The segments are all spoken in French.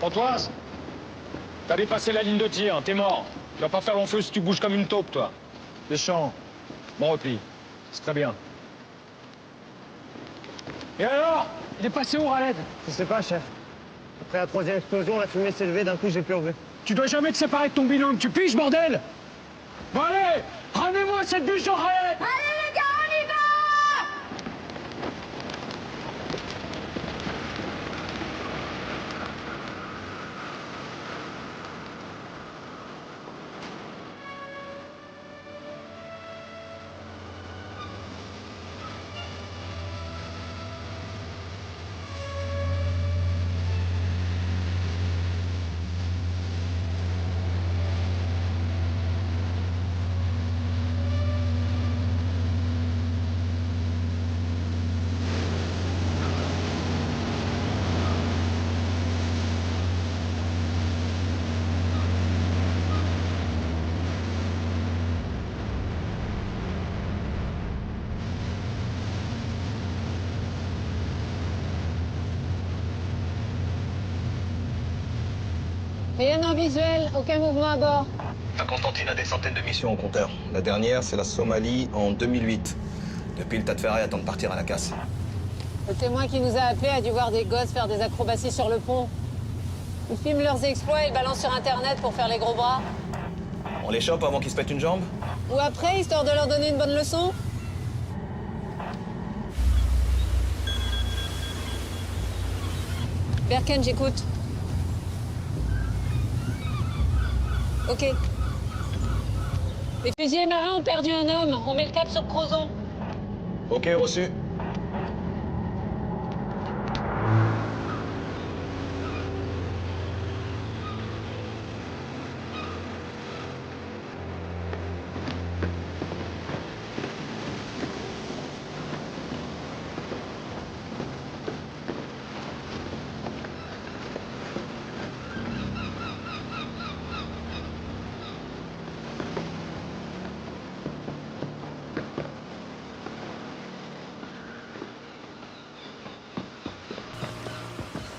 Pontoise, t'as dépassé la ligne de tir, t'es mort. Tu vas pas faire long feu si tu bouges comme une taupe, toi. Deschamps, bon repli. C'est très bien. Et alors? Il est passé où, Raled? Je sais pas, chef. Après la troisième explosion, la fumée s'est levée, d'un coup, j'ai plus revu. Tu dois jamais te séparer de ton binôme, tu piges, bordel! Bon, allez! Ramenez-moi cette bûche au Raled! Allez les gars, on y va! Rien en visuel, aucun mouvement à bord. La Constantine a des centaines de missions au compteur. La dernière, c'est la Somalie en 2008. Depuis, le tas de ferraille attend de partir à la casse. Le témoin qui nous a appelés a dû voir des gosses faire des acrobaties sur le pont. Ils filment leurs exploits et le balancent sur Internet pour faire les gros bras. On les chope avant qu'ils se pètent une jambe? Ou après, histoire de leur donner une bonne leçon. Berken, j'écoute. Ok. Les fusiliers marins ont perdu un homme. On met le cap sur Crozon. Ok, reçu.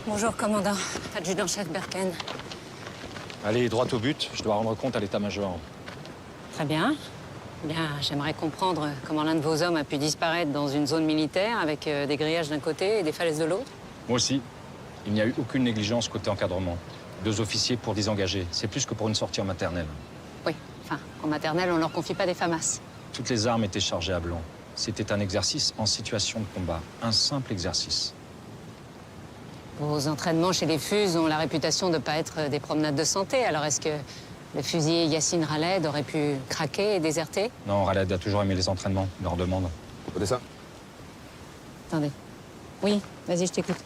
Bonjour, commandant. Adjudant-chef Berken. Allez, droit au but, je dois rendre compte à l'état-major. Très bien. Bien, j'aimerais comprendre comment l'un de vos hommes a pu disparaître dans une zone militaire avec des grillages d'un côté et des falaises de l'autre. Moi aussi, il n'y a eu aucune négligence côté encadrement. 2 officiers pour désengager, c'est plus que pour une sortie en maternelle. Oui, enfin, en maternelle, on leur confie pas des FAMAS. Toutes les armes étaient chargées à blanc. C'était un exercice en situation de combat, un simple exercice. Vos entraînements chez les FUS ont la réputation de ne pas être des promenades de santé. Alors est-ce que le fusilier Yassine Raled aurait pu craquer et déserter? Non, Raled a toujours aimé les entraînements, leur demande. Écoutez ça. Attendez. Oui, vas-y, je t'écoute.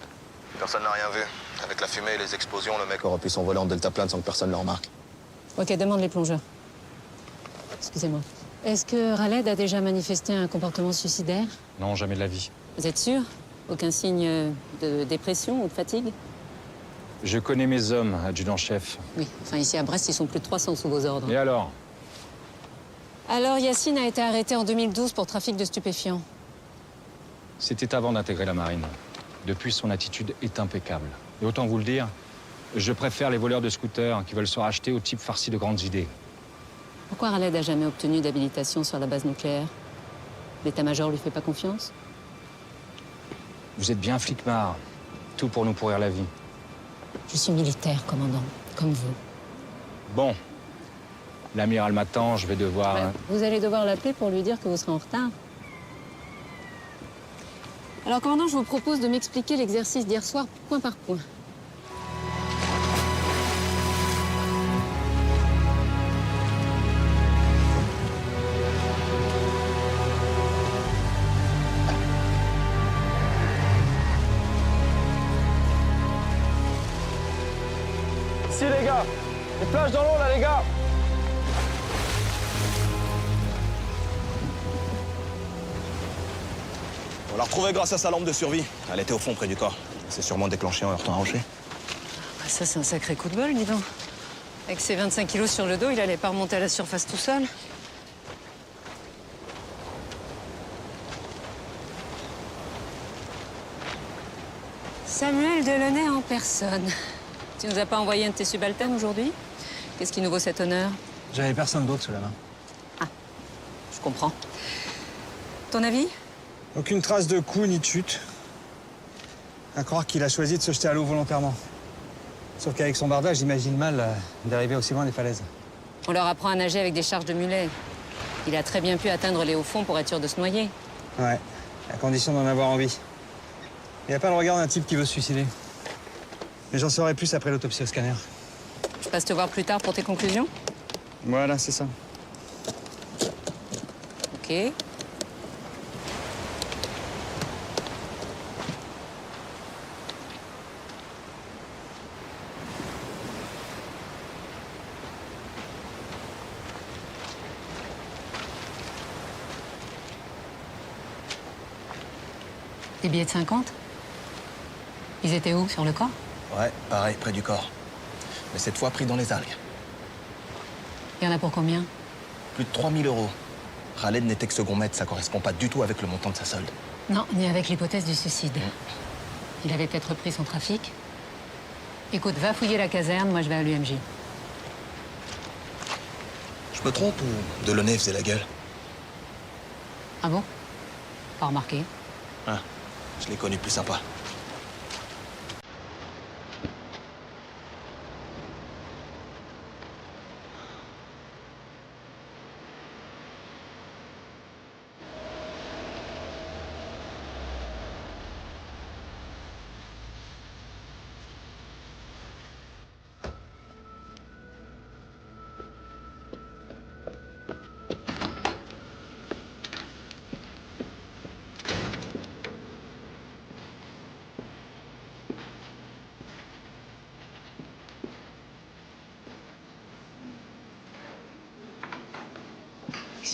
Personne n'a rien vu. Avec la fumée et les explosions, le mec aurait pu s'envoler en deltaplane sans que personne le remarque. Ok, demande les plongeurs. Excusez-moi. Est-ce que Raled a déjà manifesté un comportement suicidaire? Non, jamais de la vie. Vous êtes sûr? Aucun signe de dépression ou de fatigue? Je connais mes hommes, adjudant-chef. Oui, enfin ici à Brest, ils sont plus de 300 sous vos ordres. Et alors? Alors Yassine a été arrêté en 2012 pour trafic de stupéfiants. C'était avant d'intégrer la marine. Depuis, son attitude est impeccable. Et autant vous le dire, je préfère les voleurs de scooters qui veulent se racheter aux types farcis de grandes idées. Pourquoi Raled n'a jamais obtenu d'habilitation sur la base nucléaire? L'état-major lui fait pas confiance? Vous êtes bien flicmard. Tout pour nous pourrir la vie. Je suis militaire, commandant, comme vous. Bon. L'amiral m'attend, je vais devoir... Vous allez devoir l'appeler pour lui dire que vous serez en retard. Alors, commandant, je vous propose de m'expliquer l'exercice d'hier soir point par point. Ici, les gars. Les plages dans l'eau, là, les gars. On l'a retrouvée grâce à sa lampe de survie. Elle était au fond, près du corps. C'est sûrement déclenché en heurtant un rocher. Ah, ça, c'est un sacré coup de bol, dis donc. Avec ses 25 kilos sur le dos, il allait pas remonter à la surface tout seul. Samuel Delaunay en personne. Tu nous as pas envoyé un de tes subalternes aujourd'hui? Qu'est-ce qui nous vaut cet honneur? J'avais personne d'autre sous la main. Je comprends. Ton avis? Aucune trace de coup ni de chute. À croire qu'il a choisi de se jeter à l'eau volontairement. Sauf qu'avec son bardage, j'imagine mal d'arriver aussi loin des falaises. On leur apprend à nager avec des charges de mulets. Il a très bien pu atteindre les hauts fonds pour être sûr de se noyer. Ouais, à condition d'en avoir envie. Il n'y a pas le regard d'un type qui veut se suicider. Mais j'en saurai plus après l'autopsie au scanner. Je passe te voir plus tard pour tes conclusions? Voilà, c'est ça. Ok. Des billets de 50? Ils étaient où, sur le corps? Ouais, pareil, près du corps. Mais cette fois pris dans les algues. Il y en a pour combien? Plus de 3 000 €. Khaled n'était que second maître, ça correspond pas du tout avec le montant de sa solde. Non, ni avec l'hypothèse du suicide. Il avait peut-être repris son trafic. Écoute, va fouiller la caserne, moi je vais à l'UMJ. Je me trompe ou Delaunay faisait la gueule? Ah bon? Pas remarqué. Ah, je l'ai connu plus sympa.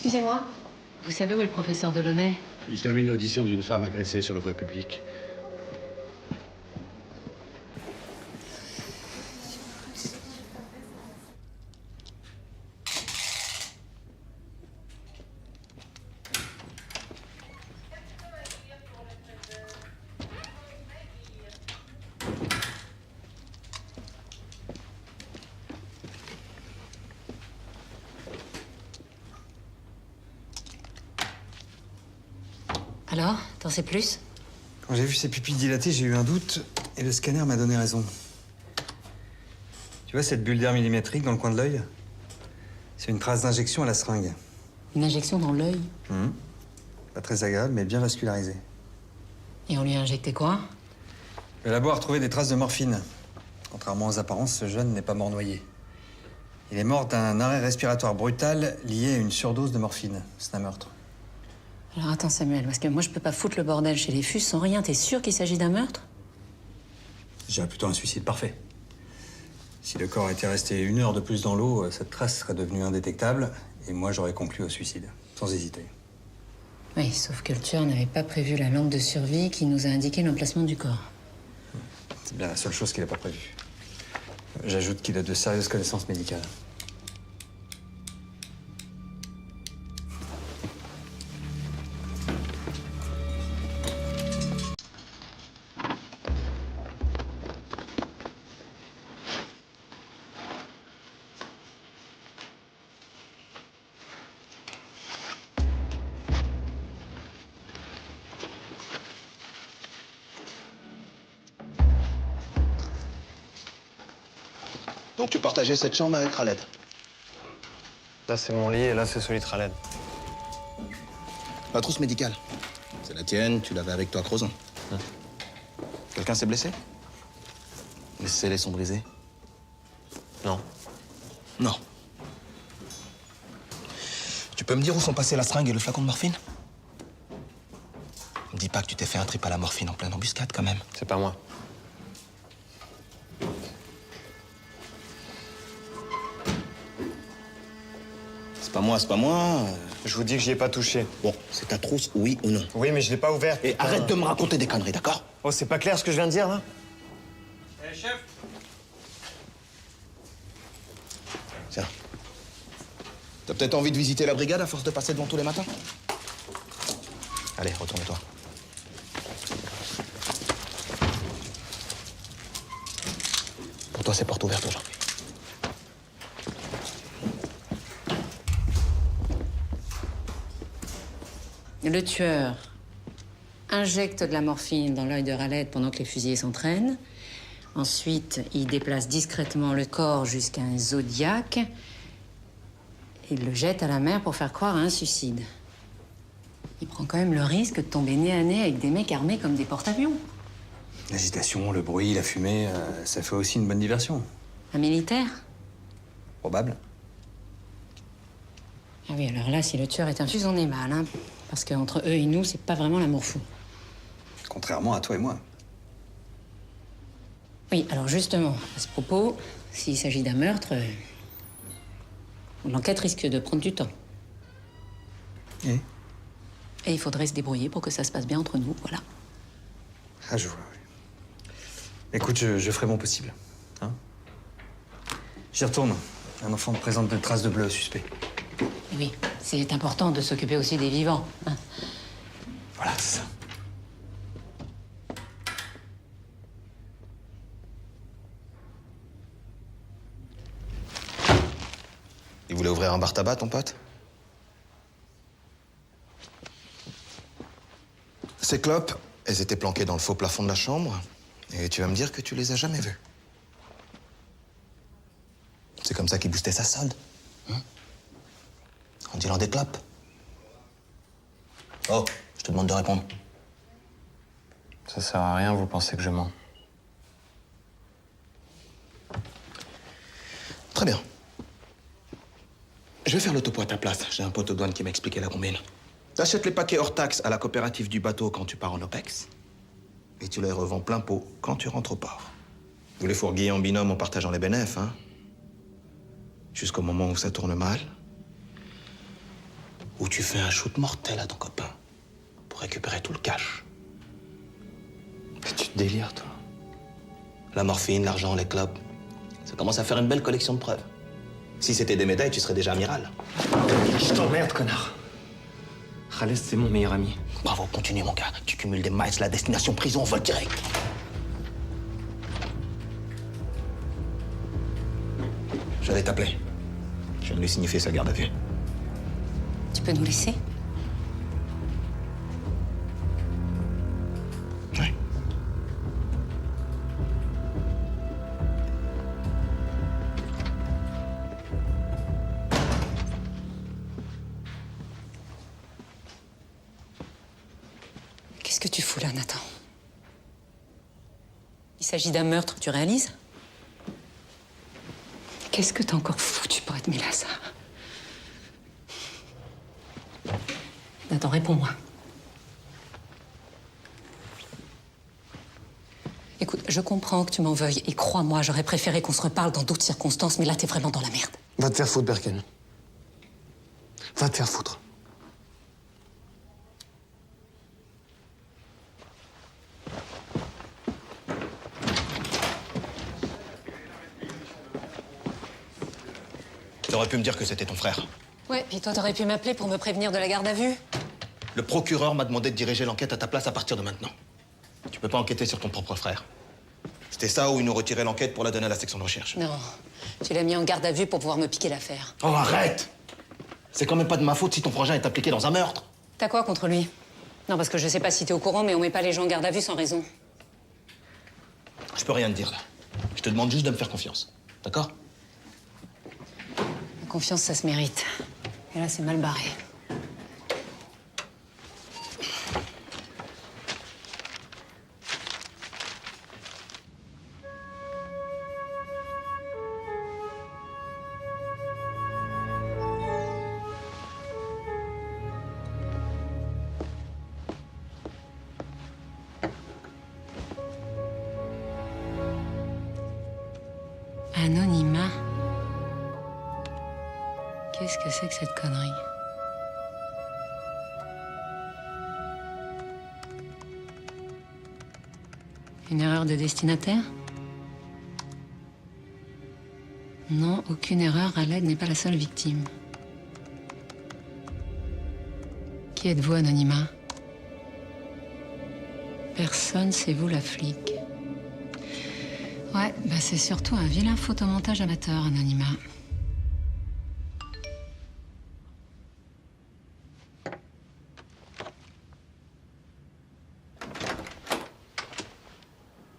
Excusez-moi. Vous savez où est le professeur Delaunay? Il termine l'audition d'une femme agressée sur le voie publique. Alors, t'en sais plus? Quand j'ai vu ses pupilles dilatées, j'ai eu un doute et le scanner m'a donné raison. Tu vois cette bulle d'air millimétrique dans le coin de l'œil? C'est une trace d'injection à la seringue. Une injection dans l'œil? Pas très agréable, mais bien vascularisée. Et on lui a injecté quoi? Le labo a retrouvé des traces de morphine. Contrairement aux apparences, ce jeune n'est pas mort noyé. Il est mort d'un arrêt respiratoire brutal lié à une surdose de morphine. C'est un meurtre. Alors attends Samuel, parce que moi je peux pas foutre le bordel chez les FUS sans rien. T'es sûr qu'il s'agit d'un meurtre? Je dirais plutôt un suicide parfait. Si le corps était resté 1 heure de plus dans l'eau, cette trace serait devenue indétectable et moi j'aurais conclu au suicide, sans hésiter. Oui, sauf que le tueur n'avait pas prévu la lampe de survie qui nous a indiqué l'emplacement du corps. C'est bien la seule chose qu'il n'a pas prévue. J'ajoute qu'il a de sérieuses connaissances médicales. Donc tu partageais cette chambre avec Khaled? Là, c'est mon lit et là, c'est celui de Khaled. La trousse médicale. C'est la tienne, tu l'avais avec toi à Crozon. Quelqu'un s'est blessé? Les scellés sont brisés? Non. Non. Tu peux me dire où sont passés la seringue et le flacon de morphine? Me dis pas que tu t'es fait un trip à la morphine en pleine embuscade, quand même. C'est pas moi. C'est pas moi. Je vous dis que j'y ai pas touché. Bon, c'est ta trousse, oui ou non? Oui, mais je l'ai pas ouverte. Et arrête de me raconter des conneries, d'accord? Oh, c'est pas clair ce que je viens de dire, là? Chef. Tiens. T'as peut-être envie de visiter la brigade à force de passer devant tous les matins? Allez, retourne-toi. Pour toi. toi, c'est porte ouverte aujourd'hui. Le tueur injecte de la morphine dans l'œil de Raled pendant que les fusillés s'entraînent. Ensuite, il déplace discrètement le corps jusqu'à un zodiaque. Il le jette à la mer pour faire croire à un suicide. Il prend quand même le risque de tomber nez à nez avec des mecs armés comme des porte-avions. L'agitation, le bruit, la fumée, ça fait aussi une bonne diversion. Un militaire? Probable. Ah oui, alors là, si le tueur est un fusil, on est mal, hein. Parce qu'entre eux et nous, c'est pas vraiment l'amour fou. Contrairement à toi et moi. Oui, alors justement, à ce propos, s'il s'agit d'un meurtre, l'enquête risque de prendre du temps. Et il faudrait se débrouiller pour que ça se passe bien entre nous, voilà. Ah, je vois, oui. Écoute, je ferai mon possible. Hein? J'y retourne. Un enfant me présente des traces de bleu suspect. Oui, c'est important de s'occuper aussi des vivants, hein. Voilà, c'est ça. Il voulait ouvrir un bar tabac, ton pote? Ces clopes, elles étaient planquées dans le faux plafond de la chambre. Et tu vas me dire que tu les as jamais vues. C'est comme ça qu'il boostait sa solde. Hein? En dealant des clopes. Oh, je te demande de répondre. Ça sert à rien, vous pensez que je mens. Très bien. Je vais faire le topo à ta place. J'ai un pote aux douanes qui m'a expliqué la combine. T'achètes les paquets hors taxe à la coopérative du bateau quand tu pars en OPEX. Et tu les revends plein pot quand tu rentres au port. Vous les fourguez en binôme en partageant les bénéfices, hein. Jusqu'au moment où ça tourne mal. Où tu fais un shoot mortel à ton copain pour récupérer tout le cash. Mais tu te délires, toi. La morphine, l'argent, les clubs. Ça commence à faire une belle collection de preuves. Si c'était des médailles, tu serais déjà amiral. Je t'emmerde, connard. Khaled, c'est mon meilleur ami. Bravo, continue, mon gars. Tu cumules des miles, la destination prison, vol direct. J'allais t'appeler. Je viens de lui signifier sa garde à vue. Tu peux nous laisser? Oui. Qu'est-ce que tu fous là, Nathan? Il s'agit d'un meurtre, tu réalises? Qu'est-ce que t'as encore foutu pour être mêlé à ça? Nathan, réponds-moi. Écoute, je comprends que tu m'en veuilles, et crois-moi, j'aurais préféré qu'on se reparle dans d'autres circonstances, mais là, t'es vraiment dans la merde. Va te faire foutre, Berken. Va te faire foutre. T'aurais pu me dire que c'était ton frère. Ouais, puis toi, t'aurais pu m'appeler pour me prévenir de la garde à vue. Le procureur m'a demandé de diriger l'enquête à ta place à partir de maintenant. Tu peux pas enquêter sur ton propre frère. C'était ça ou ils nous retiraient l'enquête pour la donner à la section de recherche. Non, tu l'as mis en garde à vue pour pouvoir me piquer l'affaire. Oh, arrête! C'est quand même pas de ma faute si ton frangin est impliqué dans un meurtre. T'as quoi contre lui? Non, parce que je sais pas si t'es au courant, mais on met pas les gens en garde à vue sans raison. Je peux rien te dire là. Je te demande juste de me faire confiance. D'accord? La confiance, ça se mérite. Et là, c'est mal barré. Anonymat. Qu'est-ce que c'est que cette connerie? Une erreur de destinataire? Non, aucune erreur. Khaled n'est pas la seule victime. Qui êtes-vous, Anonymat? Personne, c'est vous la flic. Ouais, bah c'est surtout un vilain photomontage amateur, Anonymat.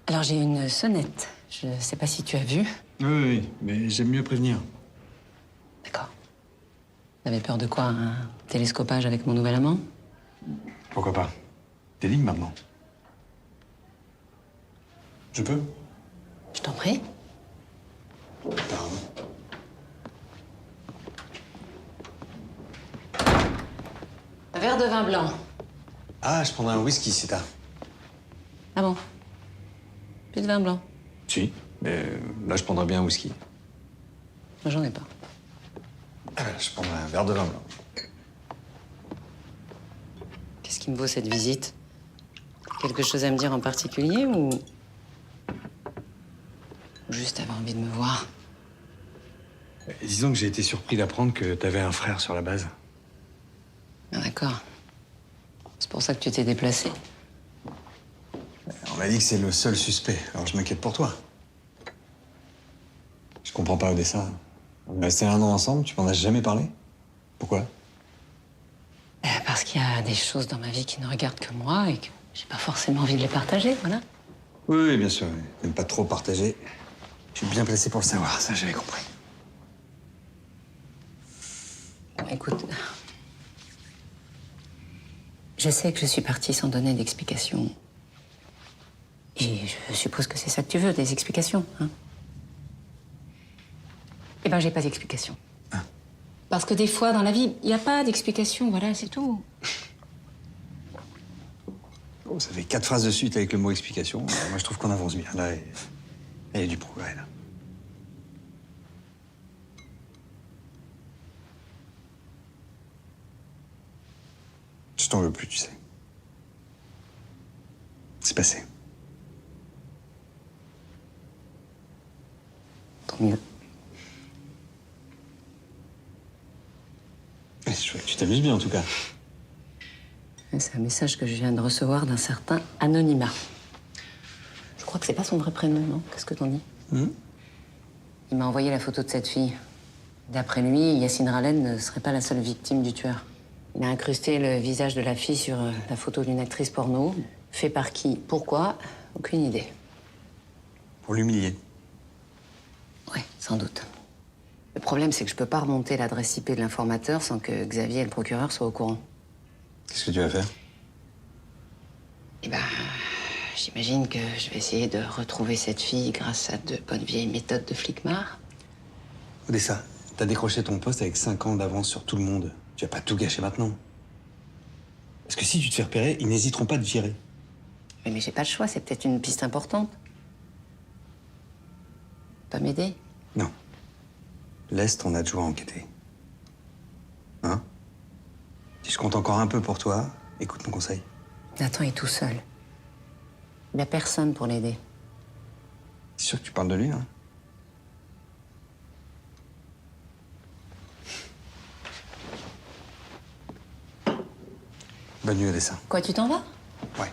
Alors j'ai une sonnette. Je sais pas si tu as vu. Oui, mais j'aime mieux prévenir. D'accord. T'avais peur de quoi? Un télescopage avec mon nouvel amant? Pourquoi pas? T'es libre maintenant. Je peux? Je t'en prie. Pardon. Un verre de vin blanc. Ah, je prendrai un whisky, c'est tard. Ah bon? Plus de vin blanc? Si, mais là, je prendrais bien un whisky. Moi, j'en ai pas. Je prendrai un verre de vin blanc. Qu'est-ce qui me vaut cette visite? Quelque chose à me dire en particulier ou juste avoir envie de me voir? Disons que j'ai été surpris d'apprendre que t'avais un frère sur la base. Ah, d'accord. C'est pour ça que tu t'es déplacé. On m'a dit que c'est le seul suspect, alors je m'inquiète pour toi. Je comprends pas, Odessa. On est restés 1 an ensemble, tu m'en as jamais parlé? Pourquoi? Parce qu'il y a des choses dans ma vie qui ne regardent que moi et que j'ai pas forcément envie de les partager, voilà. Oui, bien sûr. T'aimes pas trop partager. Je suis bien placé pour le savoir, ça j'avais compris. Écoute, je sais que je suis partie sans donner d'explication. Et je suppose que c'est ça que tu veux, des explications, hein? Eh ben, j'ai pas d'explication. Ah. Parce que des fois, dans la vie, il n'y a pas d'explication, voilà, c'est tout. Oh, ça fait 4 phrases de suite avec le mot explication. Moi, je trouve qu'on avance bien. Là, il y a du progrès, là. Je t'en veux plus, tu sais. C'est passé. Tant mieux. C'est chouette. Tu t'amuses bien, en tout cas. C'est un message que je viens de recevoir d'un certain Anonymat. Je crois que c'est pas son vrai prénom, non? Qu'est-ce que t'en dis? Il m'a envoyé la photo de cette fille. D'après lui, Yacine Ralen ne serait pas la seule victime du tueur. Il a incrusté le visage de la fille sur la photo d'une actrice porno. Fait par qui? Pourquoi? Aucune idée. Pour l'humilier. Ouais, sans doute. Le problème, c'est que je peux pas remonter l'adresse IP de l'informateur sans que Xavier et le procureur soient au courant. Qu'est-ce que tu vas faire? Eh ben, j'imagine que je vais essayer de retrouver cette fille grâce à de bonnes vieilles méthodes de flicmar. Odessa, t'as décroché ton poste avec 5 ans d'avance sur tout le monde. Tu vas pas tout gâcher maintenant. Parce que si tu te fais repérer, ils n'hésiteront pas à te virer. Mais j'ai pas le choix, c'est peut-être une piste importante. Pas m'aider? Non. Laisse ton adjoint enquêter. Hein? Si je compte encore un peu pour toi, écoute mon conseil. Nathan est tout seul. Il n'y a personne pour l'aider. C'est sûr que tu parles de lui, hein? Bonne nuit, Odessa. Quoi, tu t'en vas? Ouais.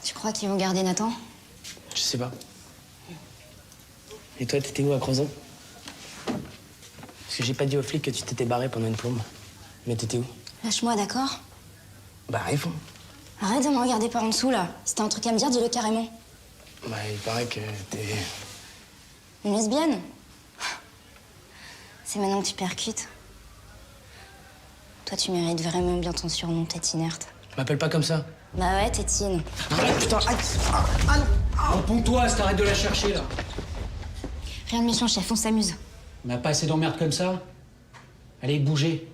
Tu crois qu'ils vont garder Nathan? Je sais pas. Et toi, t'étais où à Crozon? Parce que j'ai pas dit aux flics que tu t'étais barré pendant une plombe. Mais t'étais où? Lâche-moi, d'accord? Bah, réponds. Arrête de me regarder par en dessous, là. Si t'as un truc à me dire, dis-le carrément. Bah, il paraît que t'es... Une lesbienne? C'est maintenant que tu percutes. Toi, tu mérites vraiment bien ton surnom, tête inerte. M'appelle pas comme ça. Bah ouais, tétine. Arrête, putain, arrête. Réponds-toi, t'arrêtes de la chercher, là. Rien de méchant, chef, on s'amuse. On n'a pas assez d'emmerdes comme ça. Allez, bougez.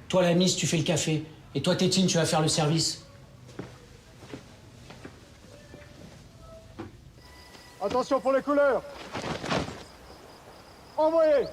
Toi, la Miss, tu fais le café. Et toi, Tétine, tu vas faire le service. Attention pour les couleurs. envoyez.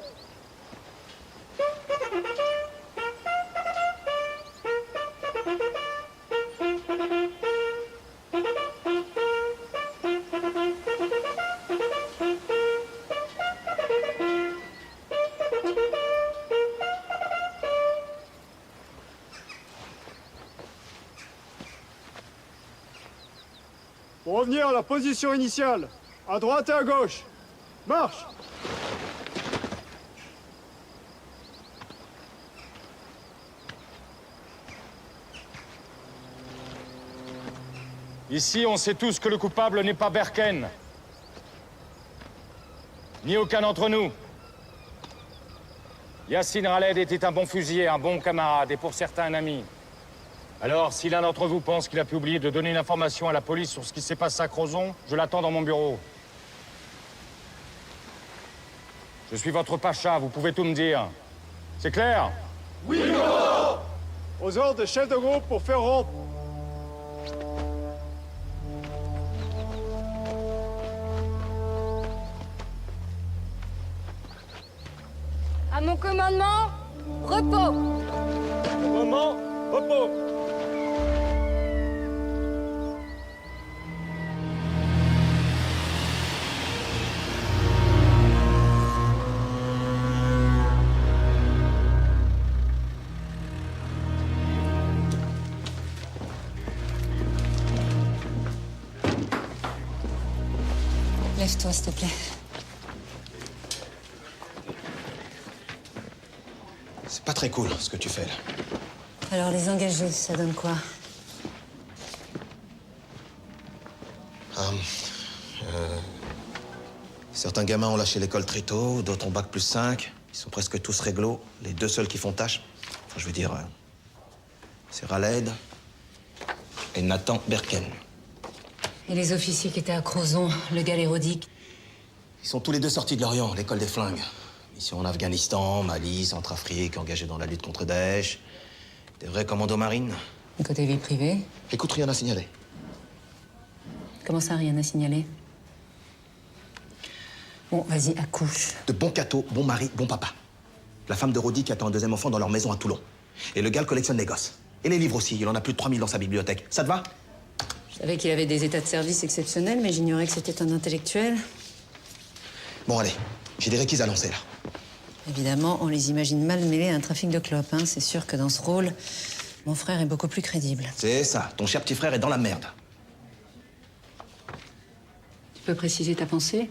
Pour revenir à la position initiale, à droite et à gauche. Marche! Ici, on sait tous que le coupable n'est pas Berken. Ni aucun d'entre nous. Yacine Raled était un bon fusilier, un bon camarade, et pour certains, un ami. Alors, si l'un d'entre vous pense qu'il a pu oublier de donner une information à la police sur ce qui s'est passé à Crozon, je l'attends dans mon bureau. Je suis votre pacha, vous pouvez tout me dire. C'est clair? Oui, commandant! Aux ordres des chefs de groupe pour faire rompre. À mon commandement, repos. Commandement, repos. Lève-toi, s'il te plaît. C'est pas très cool, ce que tu fais, là. Alors, les engagés, ça donne quoi? Certains gamins ont lâché l'école très tôt, d'autres ont bac plus 5. Ils sont presque tous réglo. Les deux seuls qui font tâche, enfin, je veux dire, c'est Raled et Nathan Berken. Et les officiers qui étaient à Crozon, le gars l'érodique? Ils sont tous les deux sortis de l'Orient, l'école des flingues. Mission en Afghanistan, Mali, Centrafrique, engagés dans la lutte contre Daesh. Des vrais commandos marines. Et côté vie privée? Écoute, rien à signaler. Comment ça, rien à signaler? Bon, vas-y, accouche. De bons cathos, bon mari, bon papa. La femme de Rodi qui attend un deuxième enfant dans leur maison à Toulon. Et le gars le collectionne les gosses. Et les livres aussi, il en a plus de 3000 dans sa bibliothèque. Ça te va? Je savais qu'il avait des états de service exceptionnels, mais j'ignorais que c'était un intellectuel. Bon, allez, j'ai des réquis à lancer, là. Évidemment, on les imagine mal mêlés à un trafic de clopes. Hein. C'est sûr que dans ce rôle, mon frère est beaucoup plus crédible. C'est ça, ton cher petit frère est dans la merde. Tu peux préciser ta pensée?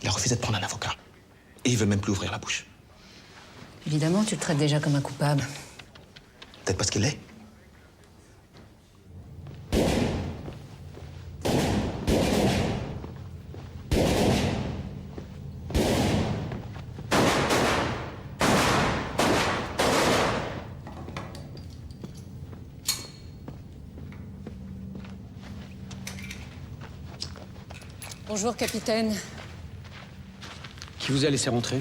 Il a refusé de prendre un avocat. Et il veut même plus ouvrir la bouche. Évidemment, tu le traites déjà comme un coupable. Peut-être parce qu'il l'est. Bonjour, capitaine. Qui vous a laissé rentrer?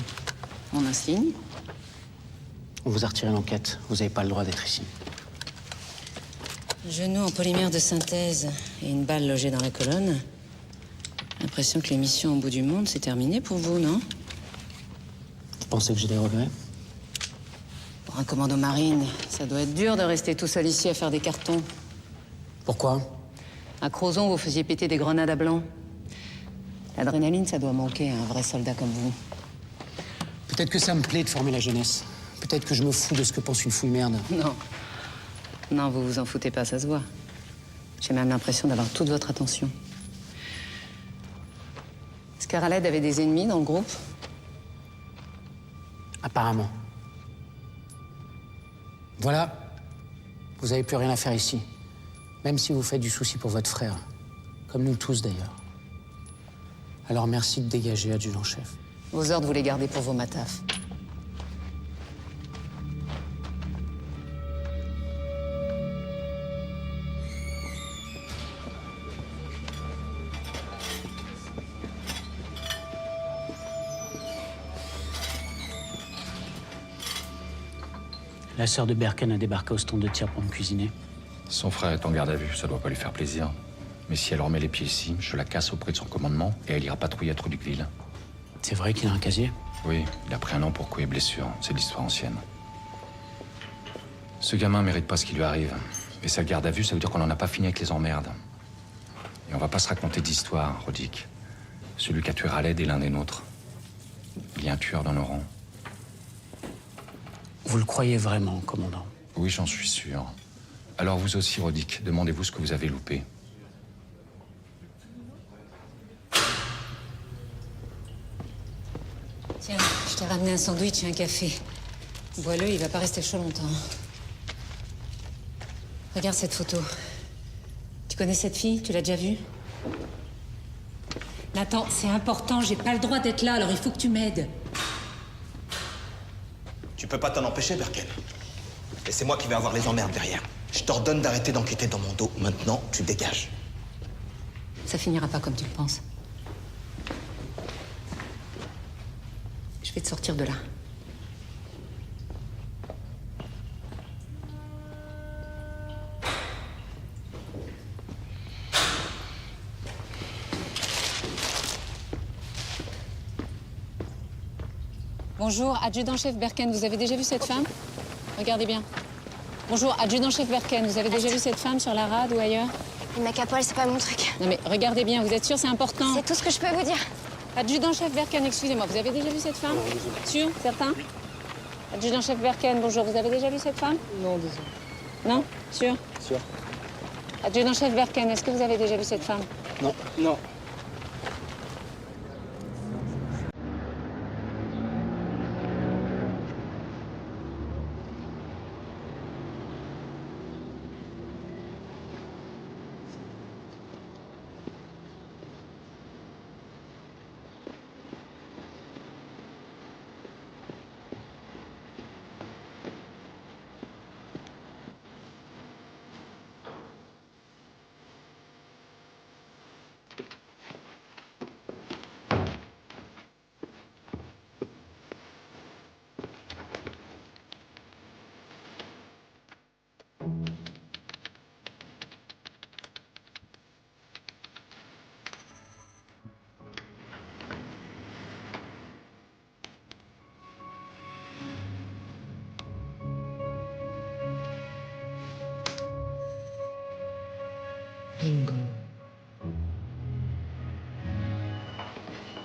Mon insigne. On vous a retiré l'enquête. Vous n'avez pas le droit d'être ici. Genou en polymère de synthèse et une balle logée dans la colonne. L'impression que l'émission au bout du monde, c'est terminé pour vous, non? Vous pensez que j'ai des regrets? Pour un commando marine, ça doit être dur de rester tout seul ici à faire des cartons. Pourquoi? À Crozon, vous faisiez péter des grenades à blanc. L'adrénaline, ça doit manquer à un vrai soldat comme vous. Peut-être que ça me plaît de former la jeunesse. Peut-être que je me fous de ce que pense une fouille merde. Non. Non, vous vous en foutez pas, ça se voit. J'ai même l'impression d'avoir toute votre attention. Est-ce qu'Araled avait des ennemis dans le groupe? Apparemment. Voilà. Vous avez plus rien à faire ici. Même si vous faites du souci pour votre frère. Comme nous tous, d'ailleurs. Alors merci de dégager, adjudant-chef. Vos ordres, vous les gardez pour vos matafs. La sœur de Berken a débarqué au stand de tir pour me cuisiner. Son frère est en garde à vue, ça doit pas lui faire plaisir. Mais si elle remet les pieds ici, je la casse auprès de son commandement et elle ira patrouiller à Truducville. C'est vrai qu'il a un casier? Oui, il a pris un an pour coups et blessures. C'est de l'histoire ancienne. Ce gamin mérite pas ce qui lui arrive. Et sa garde à vue, ça veut dire qu'on n'en a pas fini avec les emmerdes. Et on va pas se raconter d'histoire, Rodic. Celui qui a tué Raled est l'un des nôtres. Il y a un tueur dans nos rangs. Vous le croyez vraiment, commandant? Oui, j'en suis sûr. Alors vous aussi, Rodic, demandez-vous ce que vous avez loupé. Tiens, je t'ai ramené un sandwich et un café. Bois-le, il va pas rester chaud longtemps. Regarde cette photo. Tu connais cette fille? Tu l'as déjà vue? Nathan, c'est important, j'ai pas le droit d'être là, alors il faut que tu m'aides. Tu peux pas t'en empêcher, Berken. Et c'est moi qui vais avoir les emmerdes derrière. Je t'ordonne d'arrêter d'enquêter dans mon dos. Maintenant, tu dégages. Ça finira pas comme tu le penses. Je vais te sortir de là. Bonjour, adjudant-chef Berken, vous avez déjà vu cette femme? Regardez bien. Bonjour, adjudant-chef Berken, vous avez déjà vu cette femme sur la rade ou ailleurs? Les mecs à poil, c'est pas mon truc. Non mais regardez bien, vous êtes sûr, c'est important? C'est tout ce que je peux vous dire. Adjudant-chef Berken, excusez-moi, vous avez déjà vu cette femme? Sûr? Certain? Adjudant-chef Berken, bonjour, vous avez déjà vu cette femme? Non, désolé. Non? Sûr? Sûr. Adjudant-chef Berken, est-ce que vous avez déjà vu cette femme? Non. Non.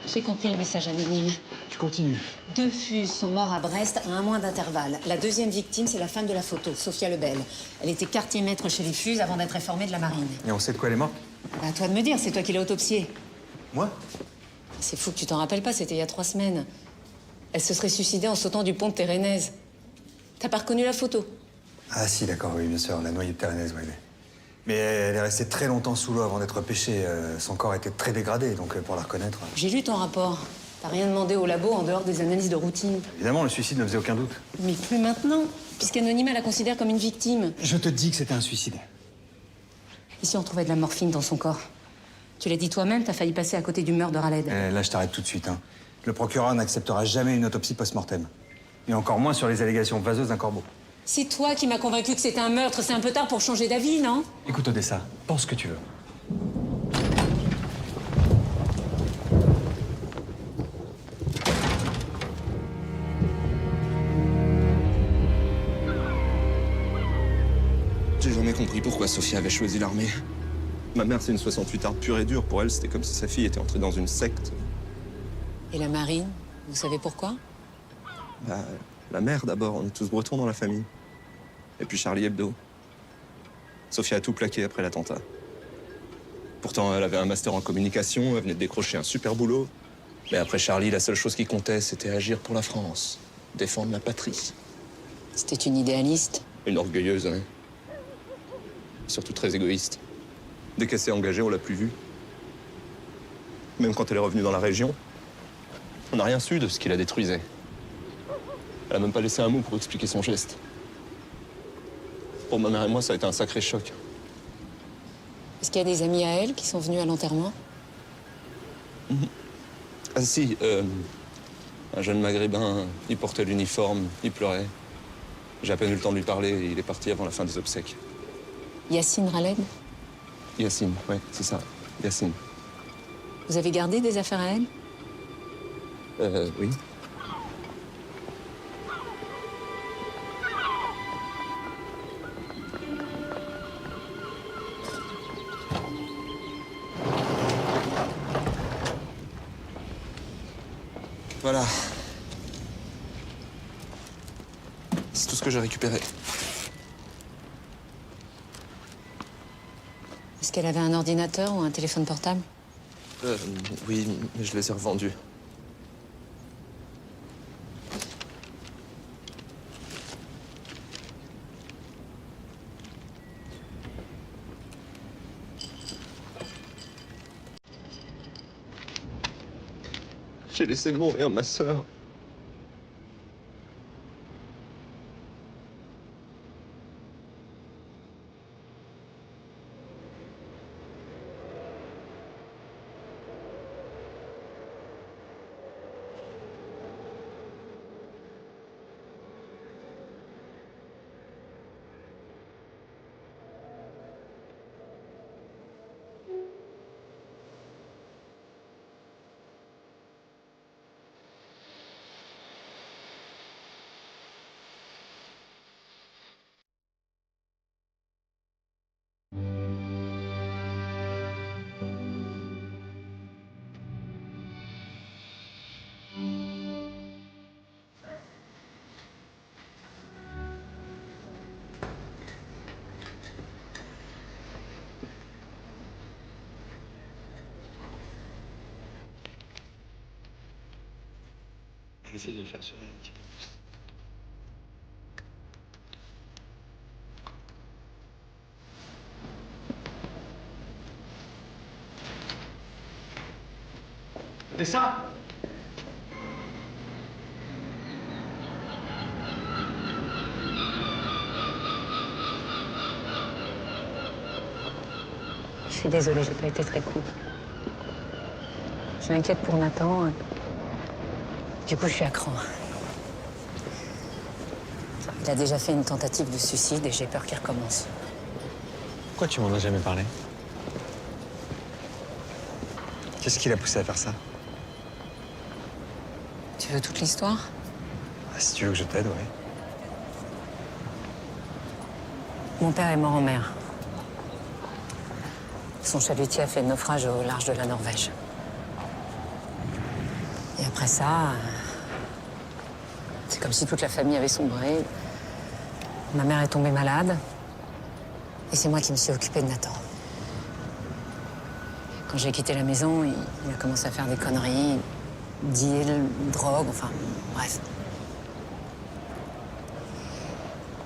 J'ai compris le message anonyme. Tu continues. 2 Fuses sont morts à Brest à 1 mois d'intervalle. La deuxième victime, c'est la femme de la photo, Sophia Lebel. Elle était quartier-maître chez les Fuses avant d'être réformée de la marine. Et on sait de quoi elle est morte? Bah, à toi de me dire, c'est toi qui l'as autopsiée. Moi? C'est fou que tu t'en rappelles pas, c'était il y a 3 semaines. Elle se serait suicidée en sautant du pont de Térénèse. T'as pas reconnu la photo? Ah si, d'accord, oui, bien sûr, la noyée de Térénèse, oui. Mais elle est restée très longtemps sous l'eau avant d'être pêchée. Son corps était très dégradé, donc pour la reconnaître... J'ai lu ton rapport. T'as rien demandé au labo en dehors des analyses de routine. Évidemment, le suicide ne faisait aucun doute. Mais plus maintenant, puisqu'Anonyme la considère comme une victime. Je te dis que c'était un suicide. Et si on trouvait de la morphine dans son corps? Tu l'as dit toi-même, t'as failli passer à côté du meurtre de Raled. Là, je t'arrête tout de suite. Hein. Le procureur n'acceptera jamais une autopsie post-mortem. Et encore moins sur les allégations vaseuses d'un corbeau. C'est toi qui m'as convaincu que c'était un meurtre. C'est un peu tard pour changer d'avis, non? Écoute, Odessa, pense ce que tu veux. J'ai jamais compris pourquoi Sophia avait choisi l'armée. Ma mère, c'est une 68arde pure et dure. Pour elle, c'était comme si sa fille était entrée dans une secte. Et la marine? Vous savez pourquoi? Bah, la mère, d'abord. On est tous bretons dans la famille. Et puis Charlie Hebdo. Sophia a tout plaqué après l'attentat. Pourtant, elle avait un master en communication, elle venait de décrocher un super boulot. Mais après Charlie, la seule chose qui comptait, c'était agir pour la France. Défendre la patrie. C'était une idéaliste. Une orgueilleuse, hein. Surtout très égoïste. Dès qu'elle s'est engagée, on l'a plus vue. Même quand elle est revenue dans la région, on n'a rien su de ce qui la détruisait. Elle a même pas laissé un mot pour expliquer son geste. Pour ma mère et moi, ça a été un sacré choc. Est-ce qu'il y a des amis à elle qui sont venus à l'enterrement? Ah si, un jeune maghrébin, il portait l'uniforme, il pleurait. J'ai à peine eu le temps de lui parler et il est parti avant la fin des obsèques. Yacine Raled? Yacine, ouais, c'est ça, Yacine. Vous avez gardé des affaires à elle? Oui. Voilà. C'est tout ce que j'ai récupéré. Est-ce qu'elle avait un ordinateur ou un téléphone portable? Oui, mais je les ai revendus. J'ai laissé mourir ma sœur. J'essaie de le faire sur un petit peu. C'est ça? Je suis désolée, j'ai pas été très cool. Je m'inquiète pour Nathan. Du coup, je suis à cran. Il a déjà fait une tentative de suicide et j'ai peur qu'il recommence. Pourquoi tu m'en as jamais parlé? Qu'est-ce qui l'a poussé à faire ça? Tu veux toute l'histoire? Ah, si tu veux que je t'aide, oui. Mon père est mort en mer. Son chalutier a fait naufrage au large de la Norvège. Et après ça, c'est comme si toute la famille avait sombré. Ma mère est tombée malade. Et c'est moi qui me suis occupée de Nathan. Quand j'ai quitté la maison, il a commencé à faire des conneries. Deal, drogue, enfin, bref.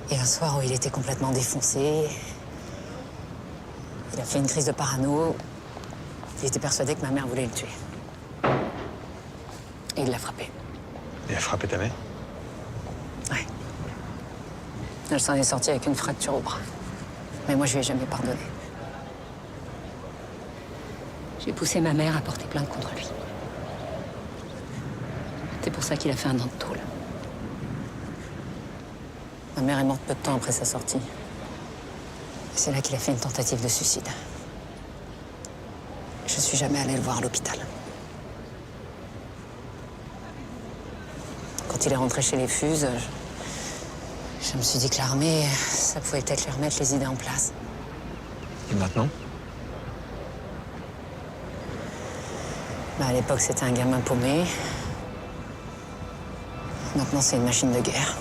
Et un soir où il était complètement défoncé, il a fait une crise de parano. Il était persuadé que ma mère voulait le tuer. Et il l'a frappé. Il a frappé ta mère? Ouais. Elle s'en est sortie avec une fracture au bras. Mais moi, je lui ai jamais pardonné. J'ai poussé ma mère à porter plainte contre lui. C'est pour ça qu'il a fait un an de tôle. Ma mère est morte peu de temps après sa sortie. Et c'est là qu'il a fait une tentative de suicide. Je suis jamais allée le voir à l'hôpital. Quand il est rentré chez les Fuses, je me suis dit que l'armée, ça pouvait peut-être lui remettre les idées en place. Et maintenant? À l'époque, c'était un gamin paumé. Maintenant, c'est une machine de guerre.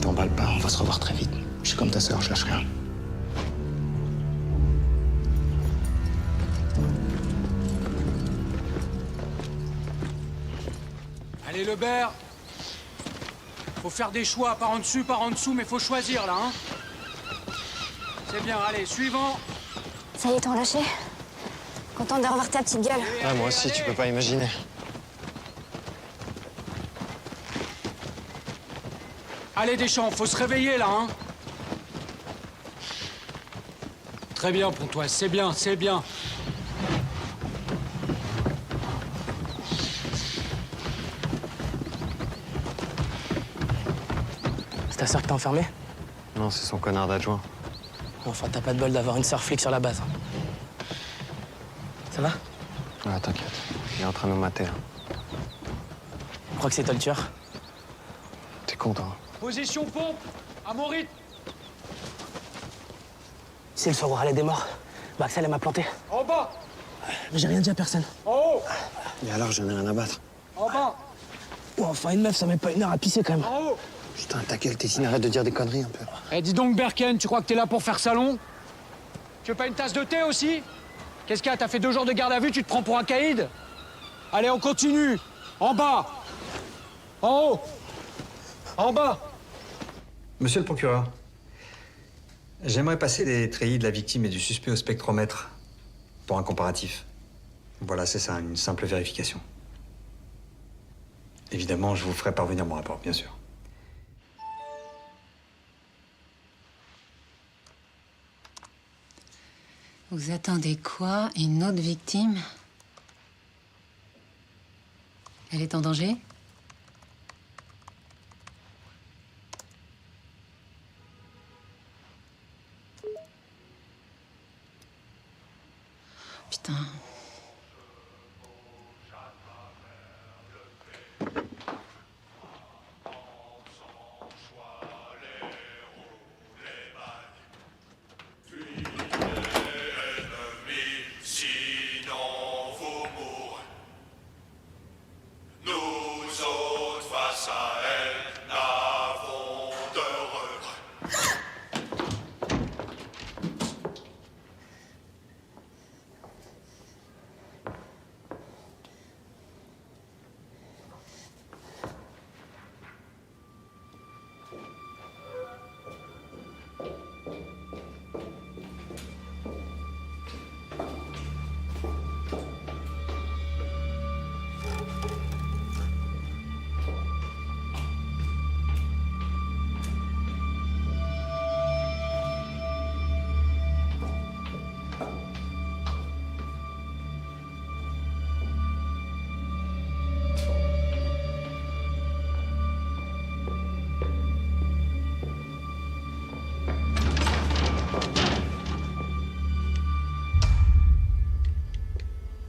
T'emballe pas, on va se revoir très vite. Je suis comme ta sœur, je lâche rien. Allez, Lebert. Faut faire des choix, par en dessus, par en dessous, mais faut choisir, là, hein. C'est bien, allez, suivant. Ça y est, t'en lâché? Contente de revoir ta petite gueule. Allez, moi aussi, tu peux pas imaginer. Allez, Deschamps, faut se réveiller, là, hein. Très bien, Pontoise, c'est bien, c'est bien. C'est ta sœur qui t'a enfermé? Non, c'est son connard d'adjoint. Enfin, t'as pas de bol d'avoir une sœur flic sur la base. Ça va? Ah, t'inquiète. Il est en train de nous mater, là. Tu crois que c'est toi le tueur? T'es content? Position pompe, à mon rythme. Si le savoir allait des morts, bah Axel, elle m'a planté. En bas, Mais j'ai rien dit à personne. en haut, Et alors, j'en ai rien à battre. en bas, Oh, enfin, une meuf, ça met pas une heure à pisser quand même. en haut. Putain, ta gueule, Tétine, arrête de dire des conneries un peu. Eh, dis donc, Berken, tu crois que t'es là pour faire salon? Tu veux pas une tasse de thé aussi? Qu'est-ce qu'il y a? T'as fait 2 jours de garde à vue, tu te prends pour un caïd? Allez, on continue. En bas. En haut. En bas. Monsieur le procureur, j'aimerais passer les treillis de la victime et du suspect au spectromètre pour un comparatif. Voilà, c'est ça, une simple vérification. Évidemment, je vous ferai parvenir mon rapport, bien sûr. Vous attendez quoi? Une autre victime? Elle est en danger? Putain.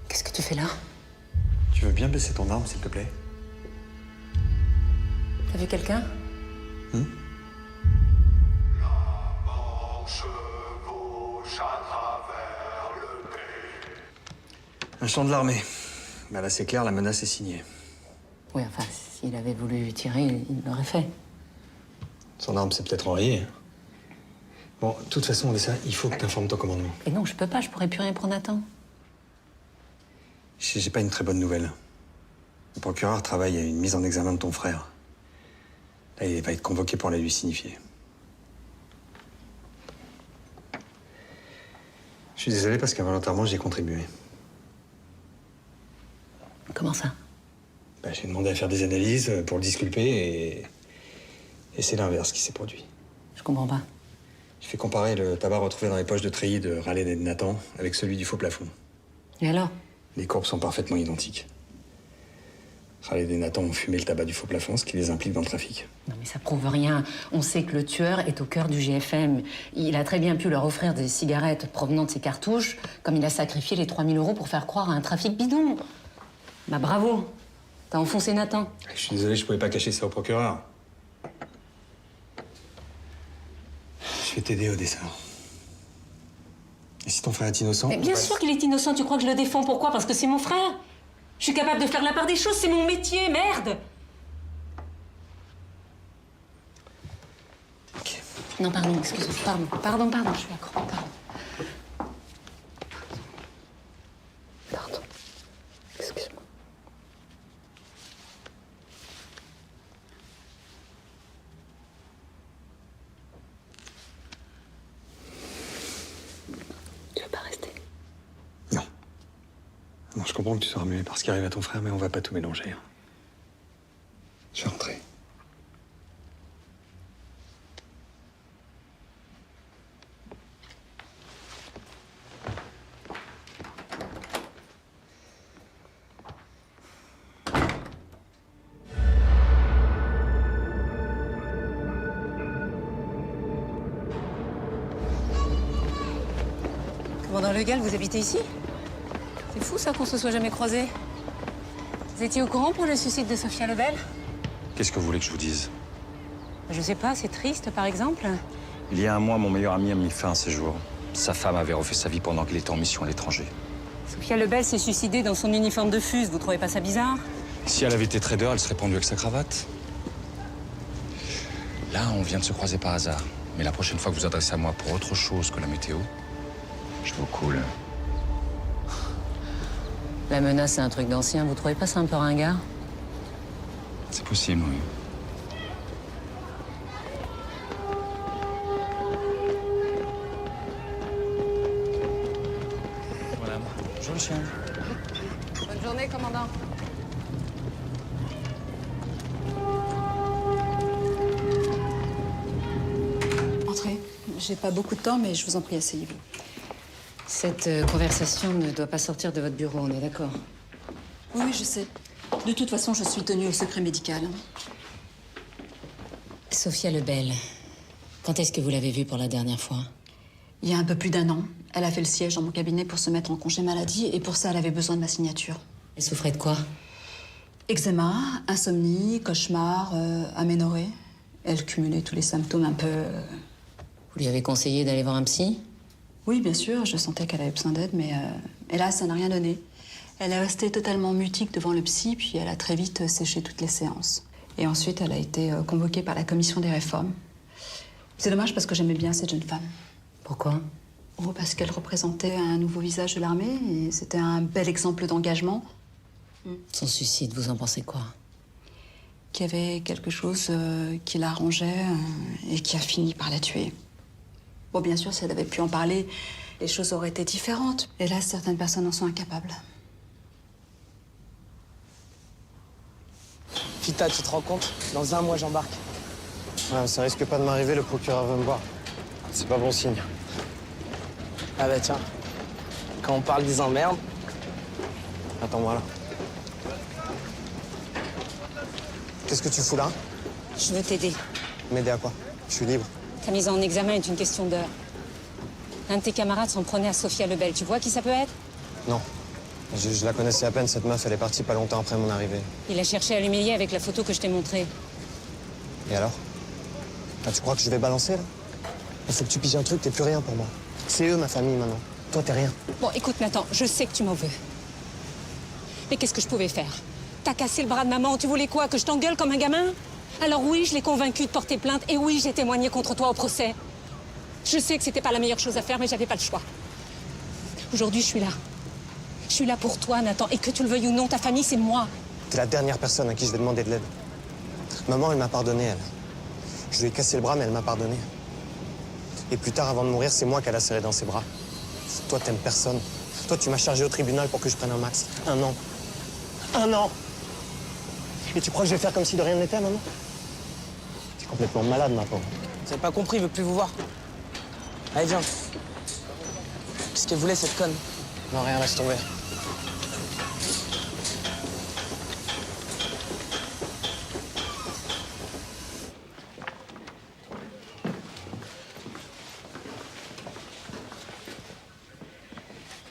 Qu'est-ce que tu fais là? Tu veux bien baisser ton arme, s'il te plaît? T'as vu quelqu'un? Un champ de l'armée. Bah là, c'est clair, la menace est signée. Oui, enfin, s'il avait voulu tirer, il l'aurait fait. Son arme s'est peut-être enrayée. Bon, de toute façon, Odessa, il faut que tu informes ton commandement. Et non, je peux pas, je pourrais plus rien prendre à temps. J'ai pas une très bonne nouvelle. Le procureur travaille à une mise en examen de ton frère. Là, il va être convoqué pour la lui signifier. Je suis désolé parce qu'involontairement, j'y ai contribué. Comment ça? Bah, j'ai demandé à faire des analyses pour le disculper et c'est l'inverse qui s'est produit. Je comprends pas. J'ai fait comparer le tabac retrouvé dans les poches de treillis de Raled et de Nathan avec celui du faux plafond. Et alors? Les courbes sont parfaitement identiques. Khaled et Nathan ont fumé le tabac du faux plafond, ce qui les implique dans le trafic. Non mais ça prouve rien. On sait que le tueur est au cœur du GFM. Il a très bien pu leur offrir des cigarettes provenant de ses cartouches, comme il a sacrifié les 3000 € pour faire croire à un trafic bidon. Bah bravo. T'as enfoncé Nathan. Je suis désolé, je pouvais pas cacher ça au procureur. Je vais t'aider, Odessa. Et si ton frère est innocent... Mais bien sûr qu'il est innocent, tu crois que je le défends? Pourquoi? Parce que c'est mon frère. Je suis capable de faire la part des choses, c'est mon métier, merde. Ok. Non, pardon, excuse-moi, pardon, je suis accro, pardon. Pardon, excuse-moi. Tu veux pas rester? Non. Non, je comprends que tu sois remué par ce qui arrive à ton frère, mais on va pas tout mélanger. Hein. Je vais rentrer. Commandant Le Gall, vous habitez ici? C'est fou ça qu'on se soit jamais croisés. Vous étiez au courant pour le suicide de Sophia Lebel? Qu'est-ce que vous voulez que je vous dise? Je sais pas, c'est triste, par exemple. Il y a un mois, mon meilleur ami a mis fin à ses jours. Sa femme avait refait sa vie pendant qu'il était en mission à l'étranger. Sophia Lebel s'est suicidée dans son uniforme de FUS, vous trouvez pas ça bizarre? Si elle avait été trader, elle serait pendue avec sa cravate. Là, on vient de se croiser par hasard. Mais la prochaine fois que vous vous adressez à moi pour autre chose que la météo, je vous coule. La menace, c'est un truc d'ancien, vous trouvez pas ça un peu ringard? C'est possible, oui. Voilà. Bonjour, le chien. Bonne journée, commandant. Entrez. J'ai pas beaucoup de temps, mais je vous en prie, asseyez-vous. Cette conversation ne doit pas sortir de votre bureau, on est d'accord? Oui, je sais. De toute façon, je suis tenue au secret médical. Sophia Lebel, quand est-ce que vous l'avez vue pour la dernière fois? Il y a un peu plus d'1 an, elle a fait le siège dans mon cabinet pour se mettre en congé maladie, et pour ça, elle avait besoin de ma signature. Elle souffrait de quoi? Eczéma, insomnie, cauchemar, aménorrhée. Elle cumulait tous les symptômes un peu... Vous lui avez conseillé d'aller voir un psy? Oui, bien sûr, je sentais qu'elle avait besoin d'aide, mais hélas, ça n'a rien donné. Elle est restée totalement mutique devant le psy, puis elle a très vite séché toutes les séances. Et ensuite, elle a été convoquée par la commission des réformes. C'est dommage parce que j'aimais bien cette jeune femme. Pourquoi? Oh, parce qu'elle représentait un nouveau visage de l'armée et c'était un bel exemple d'engagement. Son suicide, vous en pensez quoi? Qu'il y avait quelque chose qui l'arrangeait et qui a fini par la tuer. Bon, bien sûr, si elle avait pu en parler, les choses auraient été différentes. Et là, certaines personnes en sont incapables. Kita, tu te rends compte? Dans 1 mois, j'embarque. Ouais, ça risque pas de m'arriver, le procureur veut me voir. C'est pas bon signe. Ah bah tiens, quand on parle des emmerdes... Attends-moi là. Qu'est-ce que tu fous là? Je veux t'aider. M'aider à quoi? Je suis libre. Ta mise en examen est une question d'heure. Un de tes camarades s'en prenait à Sophia Lebel. Tu vois qui ça peut être? Non. Je la connaissais à peine, cette meuf. Elle est partie pas longtemps après mon arrivée. Il a cherché à l'humilier avec la photo que je t'ai montrée. Et alors? Ah, tu crois que je vais balancer, là? Il faut que tu piges un truc, t'es plus rien pour moi. C'est eux, ma famille, maintenant. Toi, t'es rien. Bon, écoute, Nathan, je sais que tu m'en veux. Mais qu'est-ce que je pouvais faire? T'as cassé le bras de maman, tu voulais quoi? Que je t'engueule comme un gamin? Alors oui, je l'ai convaincu de porter plainte, et oui, j'ai témoigné contre toi au procès. Je sais que c'était pas la meilleure chose à faire, mais j'avais pas le choix. Aujourd'hui, je suis là. Je suis là pour toi, Nathan, et que tu le veuilles ou non, ta famille, c'est moi. T'es la dernière personne à qui je vais demander de l'aide. Maman, elle m'a pardonné, elle. Je lui ai cassé le bras, mais elle m'a pardonné. Et plus tard, avant de mourir, c'est moi qu'elle a serré dans ses bras. Toi, t'aimes personne. Toi, tu m'as chargé au tribunal pour que je prenne un max. 1 an. 1 an! Et tu crois que je vais faire comme si de rien n'était, maman? T'es complètement malade, ma pauvre. Vous avez pas compris, il veut plus vous voir. Allez, viens. Qu'est-ce qu'elle voulait, cette conne? Non, rien, laisse tomber.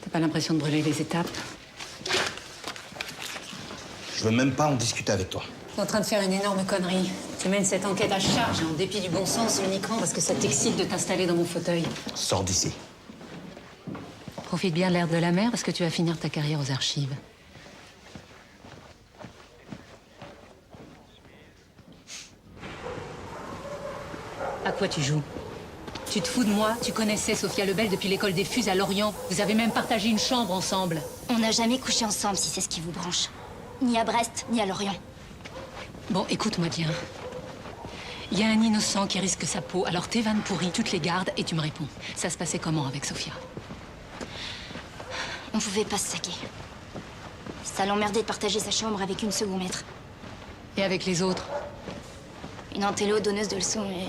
T'as pas l'impression de brûler les étapes? Je veux même pas en discuter avec toi. T'es en train de faire une énorme connerie. Tu mènes cette enquête à charge, en dépit du bon sens, uniquement parce que ça t'excite de t'installer dans mon fauteuil. Sors d'ici. Profite bien de l'air de la mer parce que tu vas finir ta carrière aux archives. À quoi tu joues? Tu te fous de moi? Tu connaissais Sophia Lebel depuis l'école des FUS à Lorient. Vous avez même partagé une chambre ensemble. On n'a jamais couché ensemble, si c'est ce qui vous branche. Ni à Brest, ni à Lorient. Bon, écoute-moi bien. Il y a un innocent qui risque sa peau, alors tes vannes pourries, tu te les gardes et tu me réponds. Ça se passait comment avec Sophia? On pouvait pas se saquer. Ça l'emmerdait de partager sa chambre avec une second maître. Et avec les autres? Une antélo donneuse de leçons et...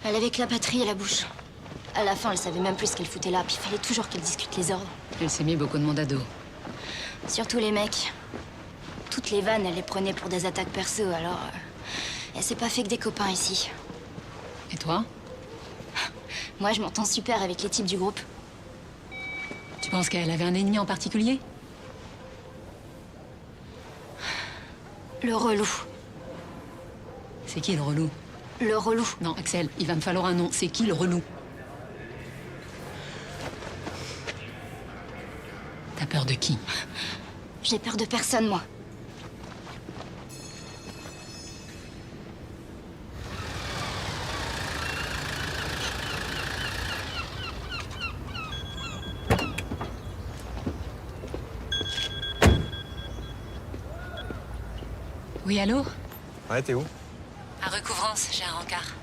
Elle avait que la patrie à la bouche. À la fin, elle savait même plus ce qu'elle foutait là, puis il fallait toujours qu'elle discute les ordres. Elle s'est mis beaucoup de monde à dos. Surtout les mecs. Toutes les vannes, elle les prenait pour des attaques perso, alors... elle s'est pas fait que des copains ici. Et toi? Moi, je m'entends super avec les types du groupe. Tu penses qu'elle avait un ennemi en particulier? Le relou. C'est qui le relou? Le relou. Non, Axel, il va me falloir un nom. C'est qui le relou? T'as peur de qui? J'ai peur de personne, moi. Oui, allô? Ouais, t'es où? À Recouvrance, j'ai un rencard.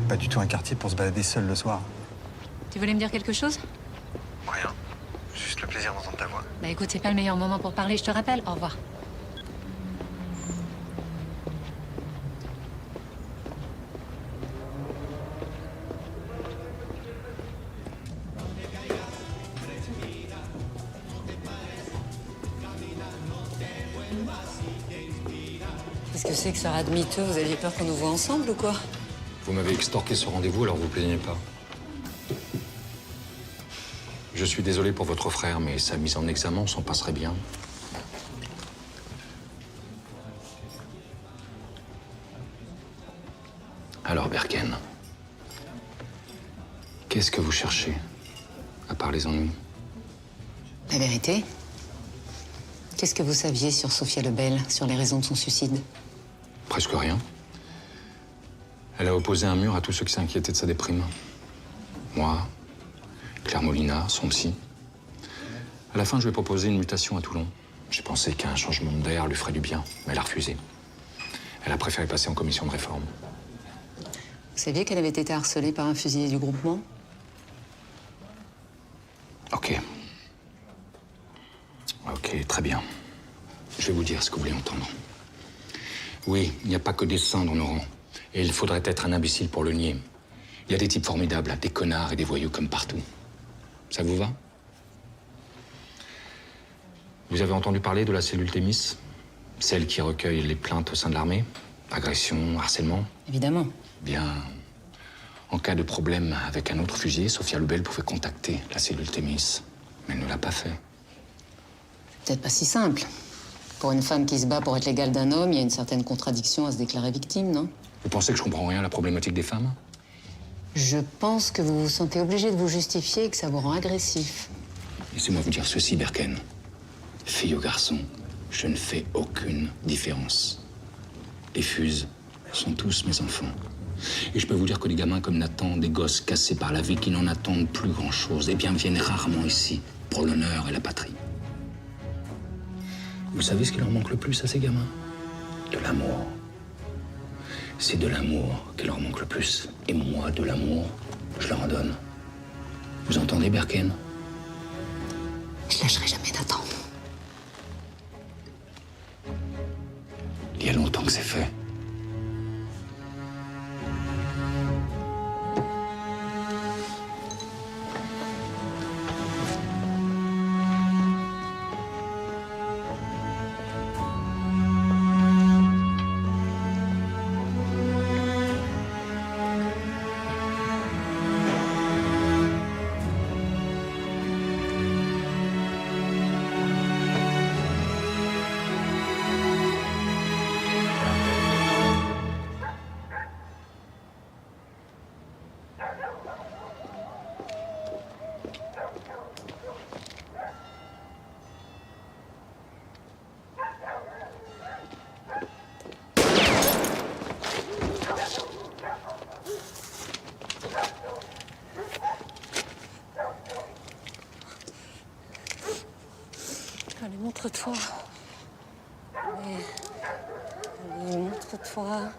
Pas du tout un quartier pour se balader seul le soir. Tu voulais me dire quelque chose? Rien. Juste le plaisir d'entendre ta voix. Bah écoute, c'est pas le meilleur moment pour parler, je te rappelle. Au revoir. Qu'est-ce que c'est que ça rate miteux? Vous aviez peur qu'on nous voit ensemble ou quoi? Vous m'avez extorqué ce rendez-vous, alors vous plaignez pas. Je suis désolé pour votre frère, mais sa mise en examen s'en passerait bien. Alors, Berken, qu'est-ce que vous cherchez, à part les ennuis? La vérité? Qu'est-ce que vous saviez sur Sophia Lebel, sur les raisons de son suicide? Presque rien. Elle a opposé un mur à tous ceux qui s'inquiétaient de sa déprime. Moi, Claire Molina, son psy. À la fin, je lui ai proposé une mutation à Toulon. J'ai pensé qu'un changement d'air lui ferait du bien, mais elle a refusé. Elle a préféré passer en commission de réforme. Vous saviez qu'elle avait été harcelée par un fusilier du groupement? Ok. Ok, très bien. Je vais vous dire ce que vous voulez entendre. Oui, il n'y a pas que des saints dans nos rangs. Et il faudrait être un imbécile pour le nier. Il y a des types formidables, des connards et des voyous comme partout. Ça vous va? Vous avez entendu parler de la cellule Thémis? Celle qui recueille les plaintes au sein de l'armée? Agression, harcèlement? Évidemment. Bien, en cas de problème avec un autre fusilier, Sophia Lebel pouvait contacter la cellule Thémis. Mais elle ne l'a pas fait. Peut-être pas si simple. Pour une femme qui se bat pour être l'égale d'un homme, il y a une certaine contradiction à se déclarer victime, non? Vous pensez que je comprends rien à la problématique des femmes? Je pense que vous vous sentez obligé de vous justifier et que ça vous rend agressif. Laissez-moi vous dire ceci, Berken. Fille ou garçon, je ne fais aucune différence. Les fuses sont tous mes enfants. Et je peux vous dire que les gamins comme Nathan, des gosses cassés par la vie qui n'en attendent plus grand-chose, eh bien viennent rarement ici pour l'honneur et la patrie. Vous savez ce qui leur manque le plus à ces gamins? De l'amour. C'est de l'amour qui leur manque le plus. Et moi, de l'amour, je leur en donne. Vous entendez, Berken? Je lâcherai jamais Nathan. Il y a longtemps que c'est fait. Allez, montre-toi. Allez, allez, montre-toi.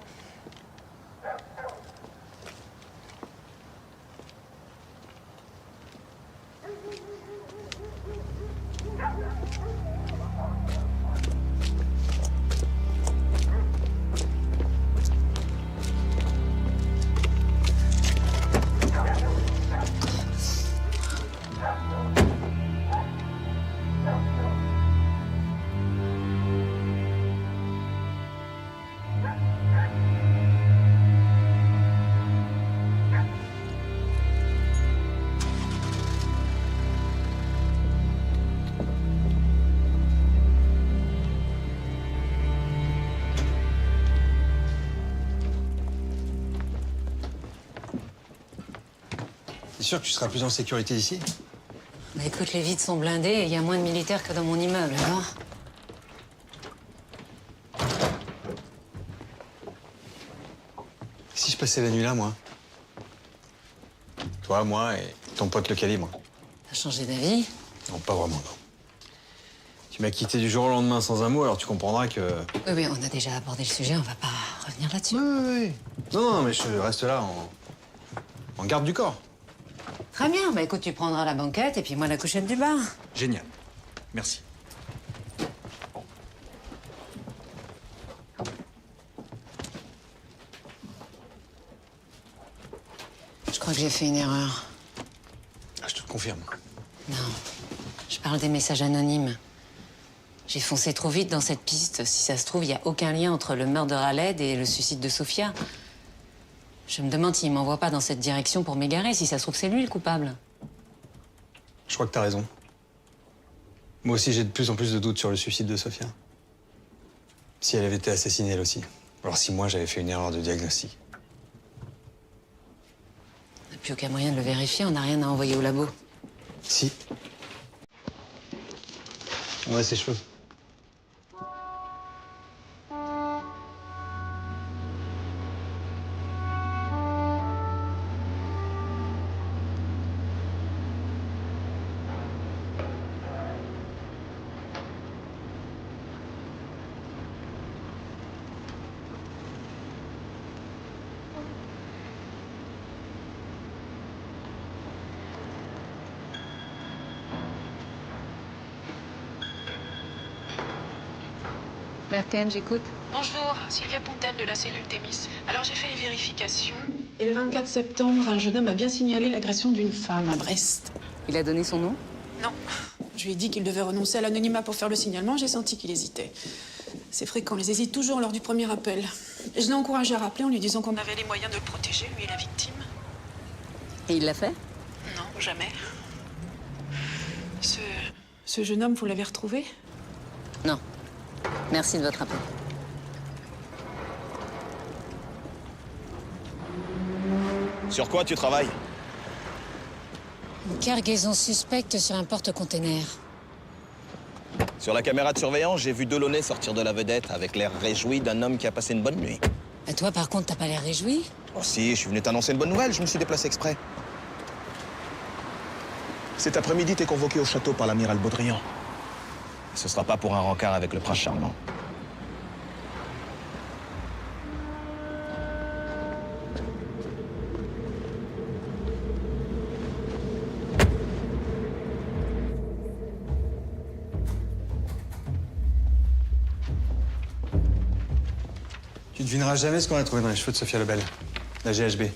T'es sûr que tu seras plus en sécurité ici? Bah écoute, les vides sont blindés et il y a moins de militaires que dans mon immeuble, alors. Si je passais la nuit là, moi? Toi, moi et ton pote le calibre. T'as changé d'avis? Non, pas vraiment, non. Tu m'as quitté du jour au lendemain sans un mot, alors tu comprendras que... Oui, oui, on a déjà abordé le sujet, on va pas revenir là-dessus. Oui. Non, mais je reste là en garde du corps. Très bien, bah écoute, tu prendras la banquette et puis moi la couchette du bar. Génial. Merci. Je crois que j'ai fait une erreur. Ah, je te le confirme. Non, je parle des messages anonymes. J'ai foncé trop vite dans cette piste. Si ça se trouve, il n'y a aucun lien entre le meurtre de Khaled et le suicide de Sofia. Je me demande s'il m'envoie pas dans cette direction pour m'égarer. Si ça se trouve, c'est lui le coupable. Je crois que t'as raison. Moi aussi, j'ai de plus en plus de doutes sur le suicide de Sofia. Si elle avait été assassinée, elle aussi. Alors si moi, j'avais fait une erreur de diagnostic. On n'a plus aucun moyen de le vérifier. On n'a rien à envoyer au labo. Si. On a ses cheveux. Berken, j'écoute. Bonjour, Sylvia Pontel de la cellule Thémis. Alors j'ai fait les vérifications. Et le 24 septembre, un jeune homme a bien signalé l'agression d'une femme à Brest. Il a donné son nom? Non. Je lui ai dit qu'il devait renoncer à l'anonymat pour faire le signalement. J'ai senti qu'il hésitait. C'est fréquent, ils hésitent toujours lors du premier appel. Et je l'ai encouragé à rappeler en lui disant qu'on avait les moyens de le protéger, lui et la victime. Et il l'a fait? Non, jamais. Ce jeune homme, vous l'avez retrouvé? Non. Merci de votre appel. Sur quoi tu travailles? Une cargaison suspecte sur un porte-container. Sur la caméra de surveillance, j'ai vu Delaunay sortir de la vedette avec l'air réjoui d'un homme qui a passé une bonne nuit. Et toi, par contre, t'as pas l'air réjoui? Oh si, je suis venu t'annoncer une bonne nouvelle, je me suis déplacé exprès. Cet après-midi, t'es convoqué au château par l'amiral Baudrian. Ce sera pas pour un rencard avec le prince charmant. Tu devineras jamais ce qu'on a trouvé dans les cheveux de Sophia Lebel. La GHB,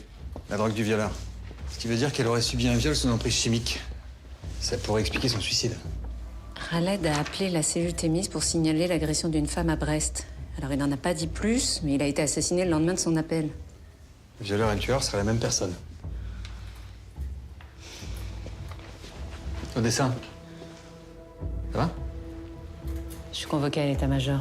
la drogue du violeur. Ce qui veut dire qu'elle aurait subi un viol sous emprise chimique. Ça pourrait expliquer son suicide. Khaled a appelé la cellule Thémis pour signaler l'agression d'une femme à Brest. Alors, il n'en a pas dit plus, mais il a été assassiné le lendemain de son appel. Le violeur et le tueur seraient la même personne. Au dessin. Ça va? Je suis convoquée à l'état-major.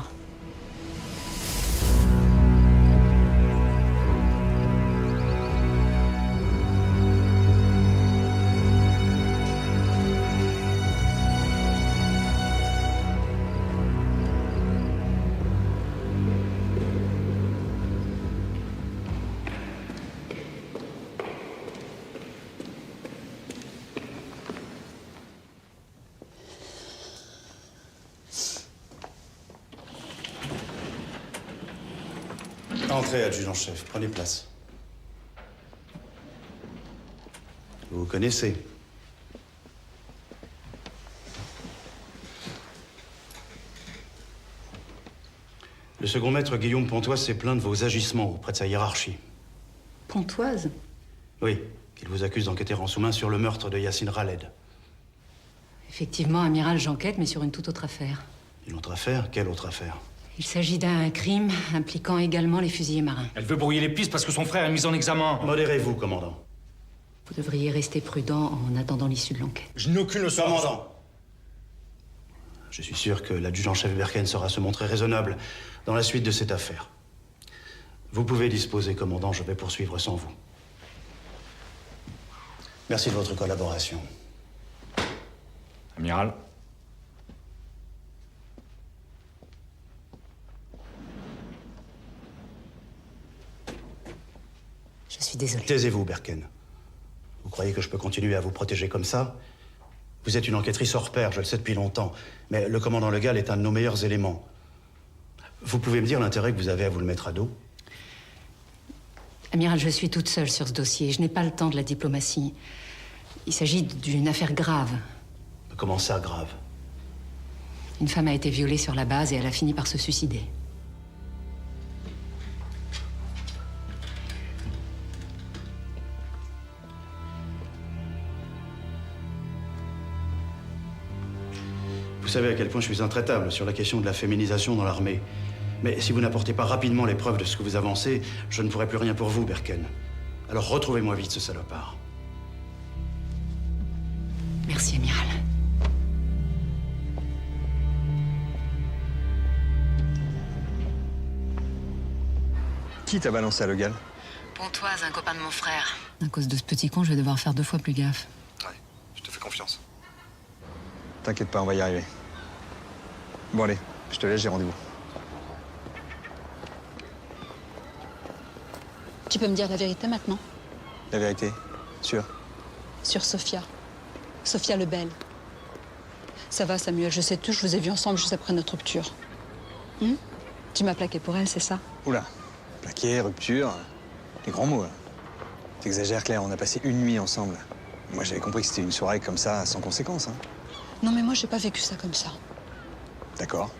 Entrez, adjudant-chef. Prenez place. Vous vous connaissez. Le second maître Guillaume Pontoise s'est plaint de vos agissements auprès de sa hiérarchie. Pontoise? Oui, qu'il vous accuse d'enquêter en sous-main sur le meurtre de Yacine Khaled. Effectivement, amiral, j'enquête, mais sur une toute autre affaire. Une autre affaire? Quelle autre affaire? Il s'agit d'un crime impliquant également les fusiliers marins. Elle veut brouiller les pistes parce que son frère est mis en examen. Modérez-vous, commandant. Vous devriez rester prudent en attendant l'issue de l'enquête. Je n'ai aucune leçon. Commandant! Je suis sûr que l'adjudant-chef Berken saura se montrer raisonnable dans la suite de cette affaire. Vous pouvez disposer, commandant, je vais poursuivre sans vous. Merci de votre collaboration. Amiral. Je suis désolée. Taisez-vous, Berken. Vous croyez que je peux continuer à vous protéger comme ça? Vous êtes une enquêtrice hors pair, je le sais depuis longtemps. Mais le commandant Legal est un de nos meilleurs éléments. Vous pouvez me dire l'intérêt que vous avez à vous le mettre à dos? Amiral, je suis toute seule sur ce dossier. Je n'ai pas le temps de la diplomatie. Il s'agit d'une affaire grave. Comment ça, grave? Une femme a été violée sur la base et elle a fini par se suicider. Vous savez à quel point je suis intraitable sur la question de la féminisation dans l'armée. Mais si vous n'apportez pas rapidement les preuves de ce que vous avancez, je ne pourrai plus rien pour vous, Berken. Alors retrouvez-moi vite ce salopard. Merci, Amiral. Qui t'a balancé à Legal? Pontoise, un copain de mon frère. À cause de ce petit con, je vais devoir faire 2 fois plus gaffe. Ouais, je te fais confiance. T'inquiète pas, on va y arriver. Bon allez, je te laisse, j'ai rendez-vous. Tu peux me dire la vérité maintenant? La vérité, sûr? Sur Sophia. Sophia Lebel. Ça va, Samuel, je sais tout, je vous ai vus ensemble juste après notre rupture. Tu m'as plaqué pour elle, c'est ça? Oula, plaqué, rupture, des grands mots. Là. T'exagères, Claire, on a passé une nuit ensemble. Moi, j'avais compris que c'était une soirée comme ça, sans conséquence. Hein. Non, mais moi, j'ai pas vécu ça comme ça. D'accord.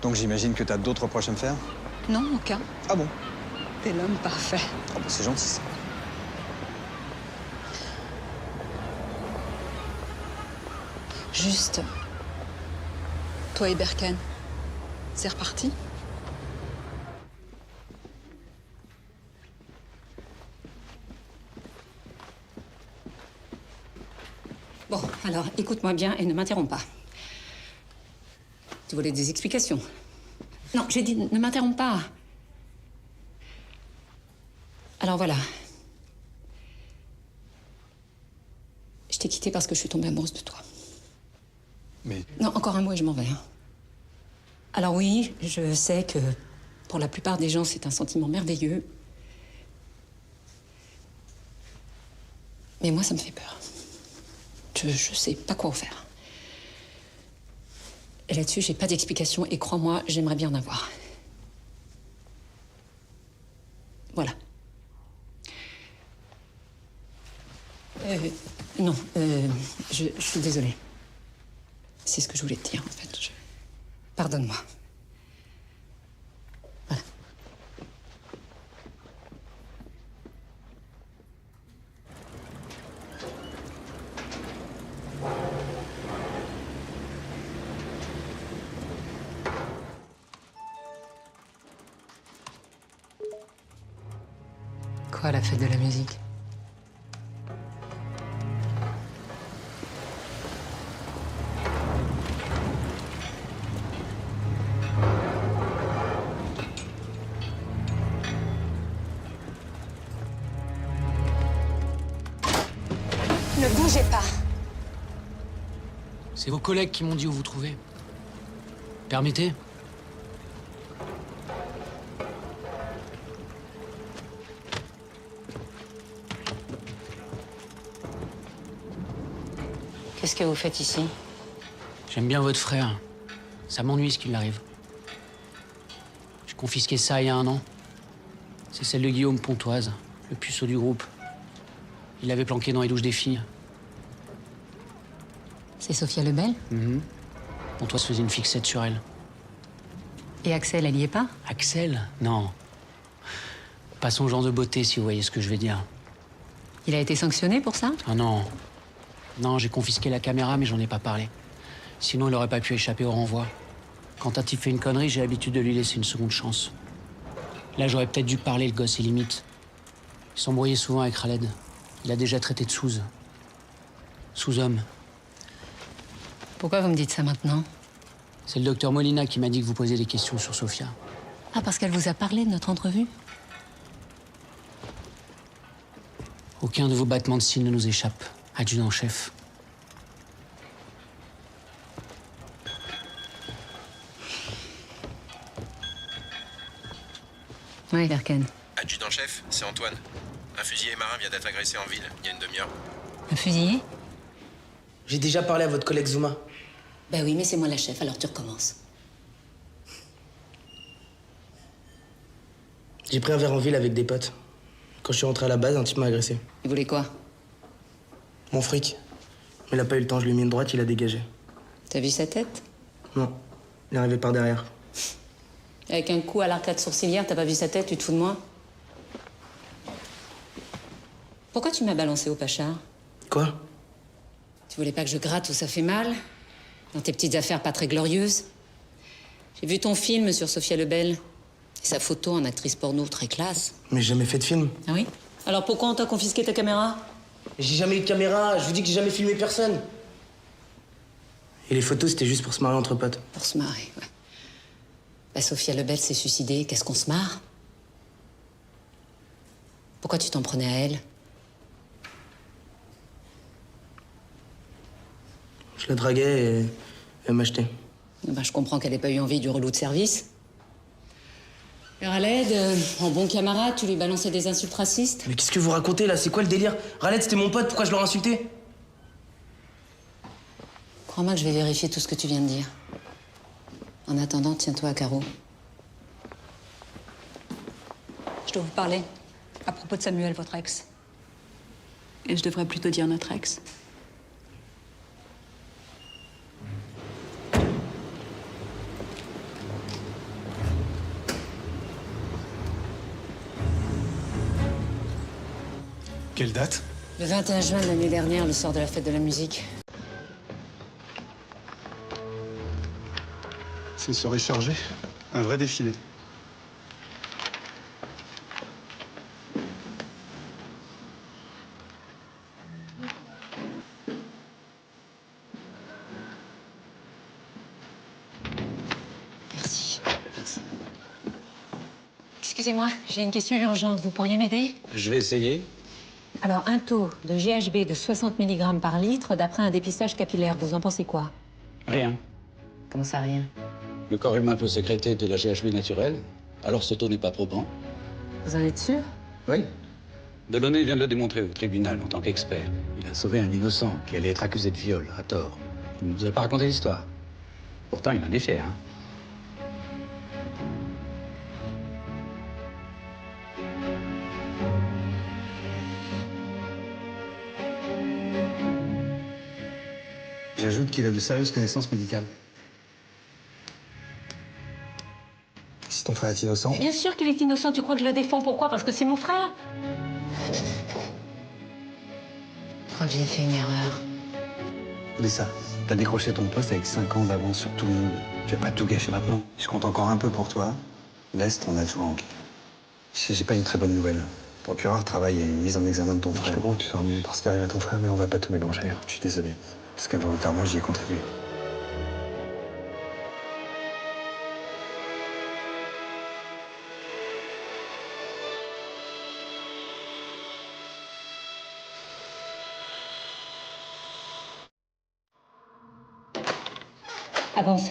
Donc j'imagine que t'as d'autres reproches à me faire? Non, aucun. Ah bon? T'es l'homme parfait. Ah bah c'est gentil, ça. Juste, toi et Berken, c'est reparti? Bon, alors, écoute-moi bien et ne m'interromps pas. Tu voulais des explications? Non, j'ai dit ne m'interromps pas. Alors voilà. Je t'ai quitté parce que je suis tombée amoureuse de toi. Mais... Non, encore un mot et je m'en vais. Hein. Alors oui, je sais que pour la plupart des gens, c'est un sentiment merveilleux. Mais moi, ça me fait peur. Je sais pas quoi en faire. Et là-dessus, j'ai pas d'explication et crois-moi, j'aimerais bien en avoir. Voilà. Non, je suis désolée. C'est ce que je voulais te dire, en fait. Pardonne-moi. Voilà. Quoi, la fête de la musique? Ne bougez pas. C'est vos collègues qui m'ont dit où vous trouver. Permettez? Qu'est-ce que vous faites ici? J'aime bien votre frère. Ça m'ennuie ce qui lui arrive. J'ai confisqué ça il y a 1 an. C'est celle de Guillaume Pontoise, le puceau du groupe. Il l'avait planqué dans les douches des filles. C'est Sophia Lebel? Pontoise faisait une fixette sur elle. Et Axel, elle y est pas? Axel? Non. Pas son genre de beauté, si vous voyez ce que je veux dire. Il a été sanctionné pour ça? Ah non. Non, j'ai confisqué la caméra, mais j'en ai pas parlé. Sinon, il aurait pas pu échapper au renvoi. Quand un type fait une connerie, j'ai l'habitude de lui laisser une seconde chance. Là, j'aurais peut-être dû parler, le gosse est limite. Il s'embrouillait souvent avec Khaled. Il a déjà traité de sous. Sous-homme. Pourquoi vous me dites ça maintenant? C'est le docteur Molina qui m'a dit que vous posiez des questions sur Sophia. Ah, parce qu'elle vous a parlé de notre entrevue? Aucun de vos battements de cils ne nous échappe, adjudant-chef. Oui, Verken. Adjudant-chef, c'est Antoine. Un fusilier marin vient d'être agressé en ville, il y a une demi-heure. Un fusillé? J'ai déjà parlé à votre collègue Zuma. Ben oui, mais c'est moi la chef, alors tu recommences. J'ai pris un verre en ville avec des potes. Quand je suis rentré à la base, un type m'a agressé. Il voulait quoi? Mon fric. Mais il a pas eu le temps, je lui ai mis une droite, il a dégagé. T'as vu sa tête? Non. Il est arrivé par derrière. Avec un coup à l'arcade sourcilière, t'as pas vu sa tête, tu te fous de moi? Pourquoi tu m'as balancé au Pachard? Quoi? Tu voulais pas que je gratte où ça fait mal? Dans tes petites affaires pas très glorieuses? J'ai vu ton film sur Sophia Lebel. Et sa photo en actrice porno très classe. Mais j'ai jamais fait de film. Ah oui? Alors pourquoi on t'a confisqué ta caméra? J'ai jamais eu de caméra, je vous dis que j'ai jamais filmé personne. Et les photos, c'était juste pour se marrer entre potes. Pour se marrer, ouais. Bah, Sophia Lebel s'est suicidée, qu'est-ce qu'on se marre? Pourquoi tu t'en prenais à elle? Je la draguais et elle m'achetait. Bah, je comprends qu'elle ait pas eu envie du relou de service. Alors Raled, en bon camarade, tu lui balançais des insultes racistes? Mais qu'est-ce que vous racontez là? C'est quoi le délire? Raled, c'était mon pote, pourquoi je l'aurais insulté? Crois-moi que je vais vérifier tout ce que tu viens de dire. En attendant, tiens-toi à carreau. Je dois vous parler à propos de Samuel, votre ex. Et je devrais plutôt dire notre ex. Quelle date? Le 21 juin de l'année dernière, le soir de la fête de la musique. C'est une soirée chargée. Un vrai défilé. Merci. Excusez-moi, j'ai une question urgente. Vous pourriez m'aider? Je vais essayer. Alors, un taux de GHB de 60 mg par litre d'après un dépistage capillaire, vous en pensez quoi? Rien. Comment ça, rien? Le corps humain peut sécréter de la GHB naturelle, alors ce taux n'est pas probant. Vous en êtes sûr? Oui. Delaunay vient de le démontrer au tribunal en tant qu'expert. Il a sauvé un innocent qui allait être accusé de viol, à tort. Il ne nous a pas raconté l'histoire. Pourtant, il en est fier, hein. J'ajoute qu'il a de sérieuses connaissances médicales. Si ton frère est innocent... Bien sûr qu'il est innocent, tu crois que je le défends? Pourquoi? Parce que c'est mon frère? Je crois que j'ai fait une erreur. Lisa, t'as décroché ton poste avec 5 ans d'avance sur tout le monde. Tu vas pas tout gâcher maintenant. Je compte encore un peu pour toi. L'Est, on a tout manqué. J'ai pas une très bonne nouvelle. Le procureur travaille à une mise en examen de ton frère. Je comprends que tu sois ennuyé par ce qui arrive à ton frère, mais on va pas tout mélanger. Je suis désolé. Parce qu'involontairement, j'y ai contribué. Avance.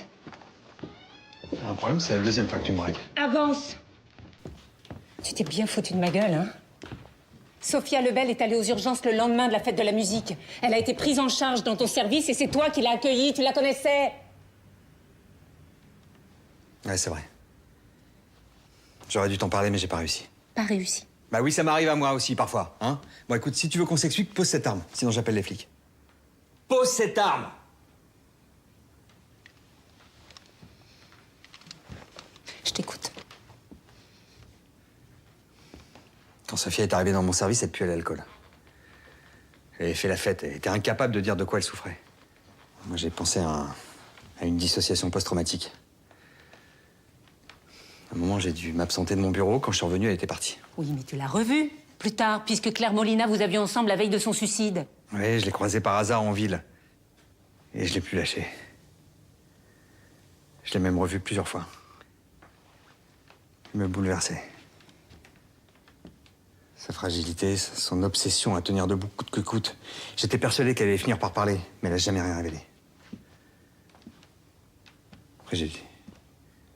Un problème, c'est la deuxième fois que tu me règles. Avance! Tu t'es bien foutu de ma gueule, hein? Sophia Lebel est allée aux urgences le lendemain de la fête de la musique. Elle a été prise en charge dans ton service et c'est toi qui l'as accueillie, tu la connaissais? Ouais, c'est vrai. J'aurais dû t'en parler, mais j'ai pas réussi. Pas réussi. Bah oui, ça m'arrive à moi aussi, parfois, hein. Bon, écoute, si tu veux qu'on s'explique, pose cette arme. Sinon, j'appelle les flics. Pose cette arme! Je t'écoute. Quand Sophia est arrivée dans mon service, elle puait l'alcool. Elle avait fait la fête, elle était incapable de dire de quoi elle souffrait. Moi, j'ai pensé à une dissociation post-traumatique. À un moment, j'ai dû m'absenter de mon bureau. Quand je suis revenu, elle était partie. Oui, mais tu l'as revue plus tard, puisque Claire Molina, vous aviez ensemble la veille de son suicide. Oui, je l'ai croisée par hasard en ville. Et je l'ai plus lâchée. Je l'ai même revue plusieurs fois. Elle me bouleversait. Sa fragilité, son obsession à tenir debout coûte que coûte. J'étais persuadé qu'elle allait finir par parler, mais elle n'a jamais rien révélé. Après, je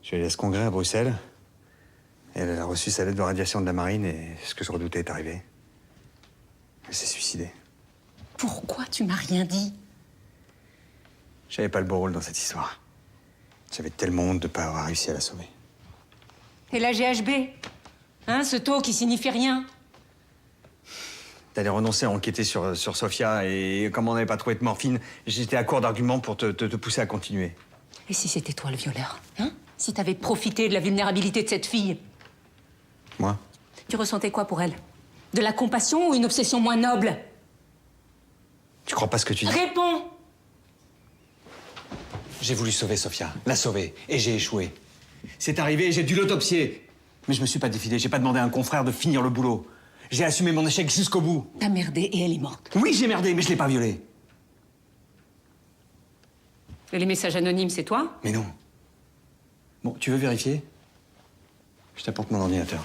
suis allé à ce congrès à Bruxelles. Et elle a reçu sa lettre de radiation de la marine et ce que je redoutais est arrivé. Elle s'est suicidée. Pourquoi tu m'as rien dit? J'avais pas le beau rôle dans cette histoire. J'avais tellement honte de pas avoir réussi à la sauver. Et la GHB? Hein, ce taux qui signifie rien? T'allais renoncer à enquêter sur Sofia et comme on n'avait pas trouvé de morphine, j'étais à court d'arguments pour te pousser à continuer. Et si c'était toi le violeur? Hein? Si t'avais profité de la vulnérabilité de cette fille? Moi? Tu ressentais quoi pour elle? De la compassion ou une obsession moins noble? Tu crois pas ce que tu dis? Réponds! J'ai voulu sauver Sofia, la sauver, et j'ai échoué. C'est arrivé et j'ai dû l'autopsier. Mais je me suis pas défilé, j'ai pas demandé à un confrère de finir le boulot. J'ai assumé mon échec jusqu'au bout. T'as merdé et elle est morte. Oui, j'ai merdé, mais je l'ai pas violée. Et les messages anonymes, c'est toi? Mais non. Bon, tu veux vérifier? Je t'apporte mon ordinateur.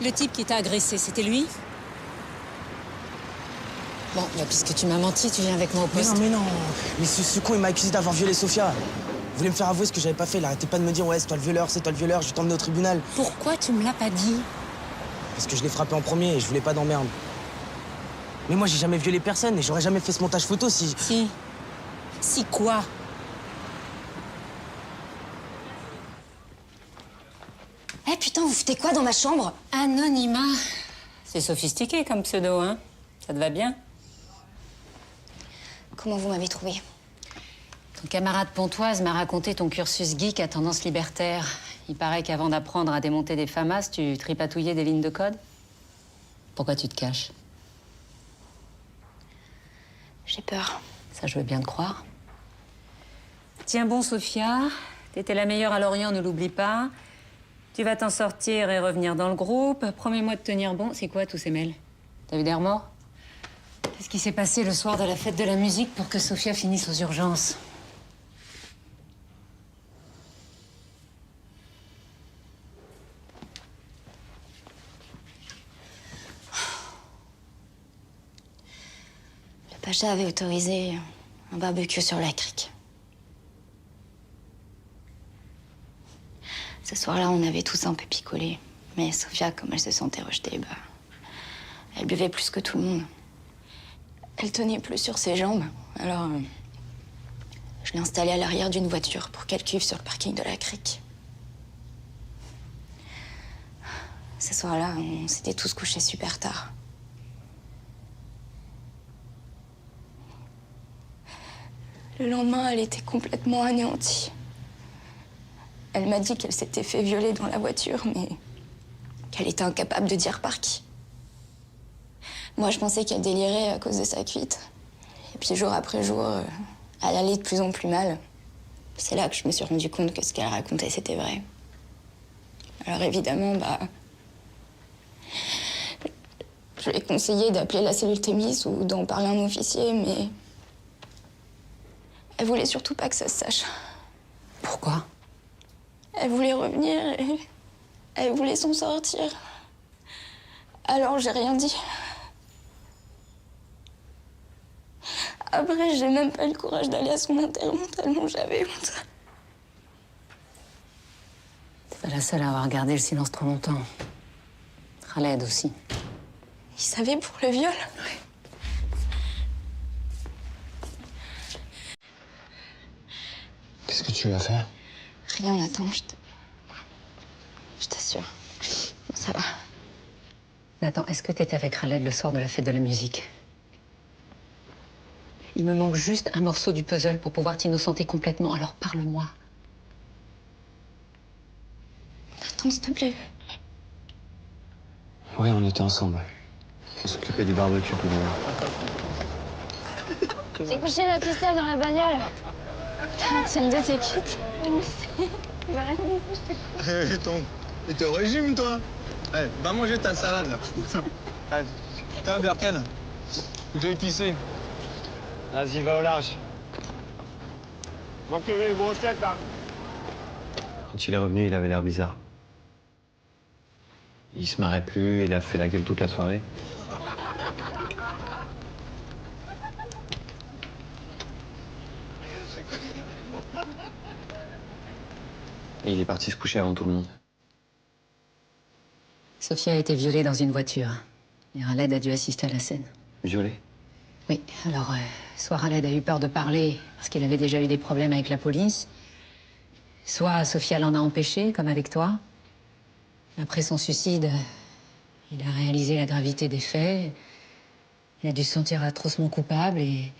Le type qui t'a agressé, c'était lui? Bon, bah, puisque tu m'as menti, tu viens avec moi au poste. Mais non. Mais ce con, il m'a accusé d'avoir violé Sofia. Il voulait me faire avouer ce que j'avais pas fait. Il arrêtait pas de me dire, ouais, c'est toi le violeur, c'est toi le violeur, je vais t'emmener au tribunal. Pourquoi tu me l'as pas dit? Parce que je l'ai frappé en premier et je voulais pas d'emmerde. Mais moi, j'ai jamais violé personne et j'aurais jamais fait ce montage photo si... Si. Si quoi? Eh putain, vous foutez quoi dans ma chambre? Anonymat. C'est sophistiqué comme pseudo, hein? Ça te va bien? Comment vous m'avez trouvé? Ton camarade Pontoise m'a raconté ton cursus geek à tendance libertaire. Il paraît qu'avant d'apprendre à démonter des FAMAS, tu tripatouillais des lignes de code. Pourquoi tu te caches? J'ai peur. Ça, je veux bien te croire. Tiens bon, Sofia. T'étais la meilleure à Lorient, ne l'oublie pas. Tu vas t'en sortir et revenir dans le groupe. Promets-moi de tenir bon. C'est quoi tous ces mails? T'as vu des remords? Qu'est-ce qui s'est passé le soir de la fête de la musique pour que Sofia finisse aux urgences? Le Pacha avait autorisé un barbecue sur la crique. Ce soir-là, on avait tous un peu picolé. Mais Sofia, comme elle se sentait rejetée, bah, elle buvait plus que tout le monde. Elle tenait plus sur ses jambes. Alors, je l'ai installée à l'arrière d'une voiture pour qu'elle cuive sur le parking de la crique. Ce soir-là, on s'était tous couchés super tard. Le lendemain, elle était complètement anéantie. Elle m'a dit qu'elle s'était fait violer dans la voiture, mais qu'elle était incapable de dire par qui. Moi, je pensais qu'elle délirait à cause de sa cuite. Et puis, jour après jour, elle allait de plus en plus mal. C'est là que je me suis rendu compte que ce qu'elle racontait, c'était vrai. Alors, évidemment, je lui ai conseillé d'appeler la cellule Thémis ou d'en parler à un officier, mais... Elle voulait surtout pas que ça se sache. Pourquoi? Elle voulait revenir et... Elle voulait s'en sortir. Alors, j'ai rien dit. Après, j'ai même pas eu le courage d'aller à son enterrement tellement j'avais honte. T'es pas la seule à avoir gardé le silence trop longtemps. Khaled aussi. Il savait pour le viol. Qu'est-ce que tu lui as fait? Rien, Nathan, je t'assure. Ça va. Nathan, est-ce que t'étais avec Khaled le soir de la fête de la musique? Il me manque juste un morceau du puzzle pour pouvoir t'innocenter complètement, alors parle-moi. Nathan, s'il te plaît. Oui, on était ensemble. On s'occupait du barbecue pour moi. J'ai couché la pistole dans la bagnole. C'est une de tes quittes. Et t'es au régime, toi? Eh, va manger ta salade, là. T'as un Berken? J'ai épicé. Vas-y, va au large. Manquez les grossettes, là. Quand il est revenu, il avait l'air bizarre. Il se marrait plus, il a fait la gueule toute la soirée. Et il est parti se coucher avant tout le monde. Sophia a été violée dans une voiture. Et Khaled a dû assister à la scène. Violé? Oui, alors, soit Khaled a eu peur de parler parce qu'il avait déjà eu des problèmes avec la police, soit Sophia l'en a empêché, comme avec toi. Après son suicide, il a réalisé la gravité des faits. Il a dû se sentir atrocement coupable et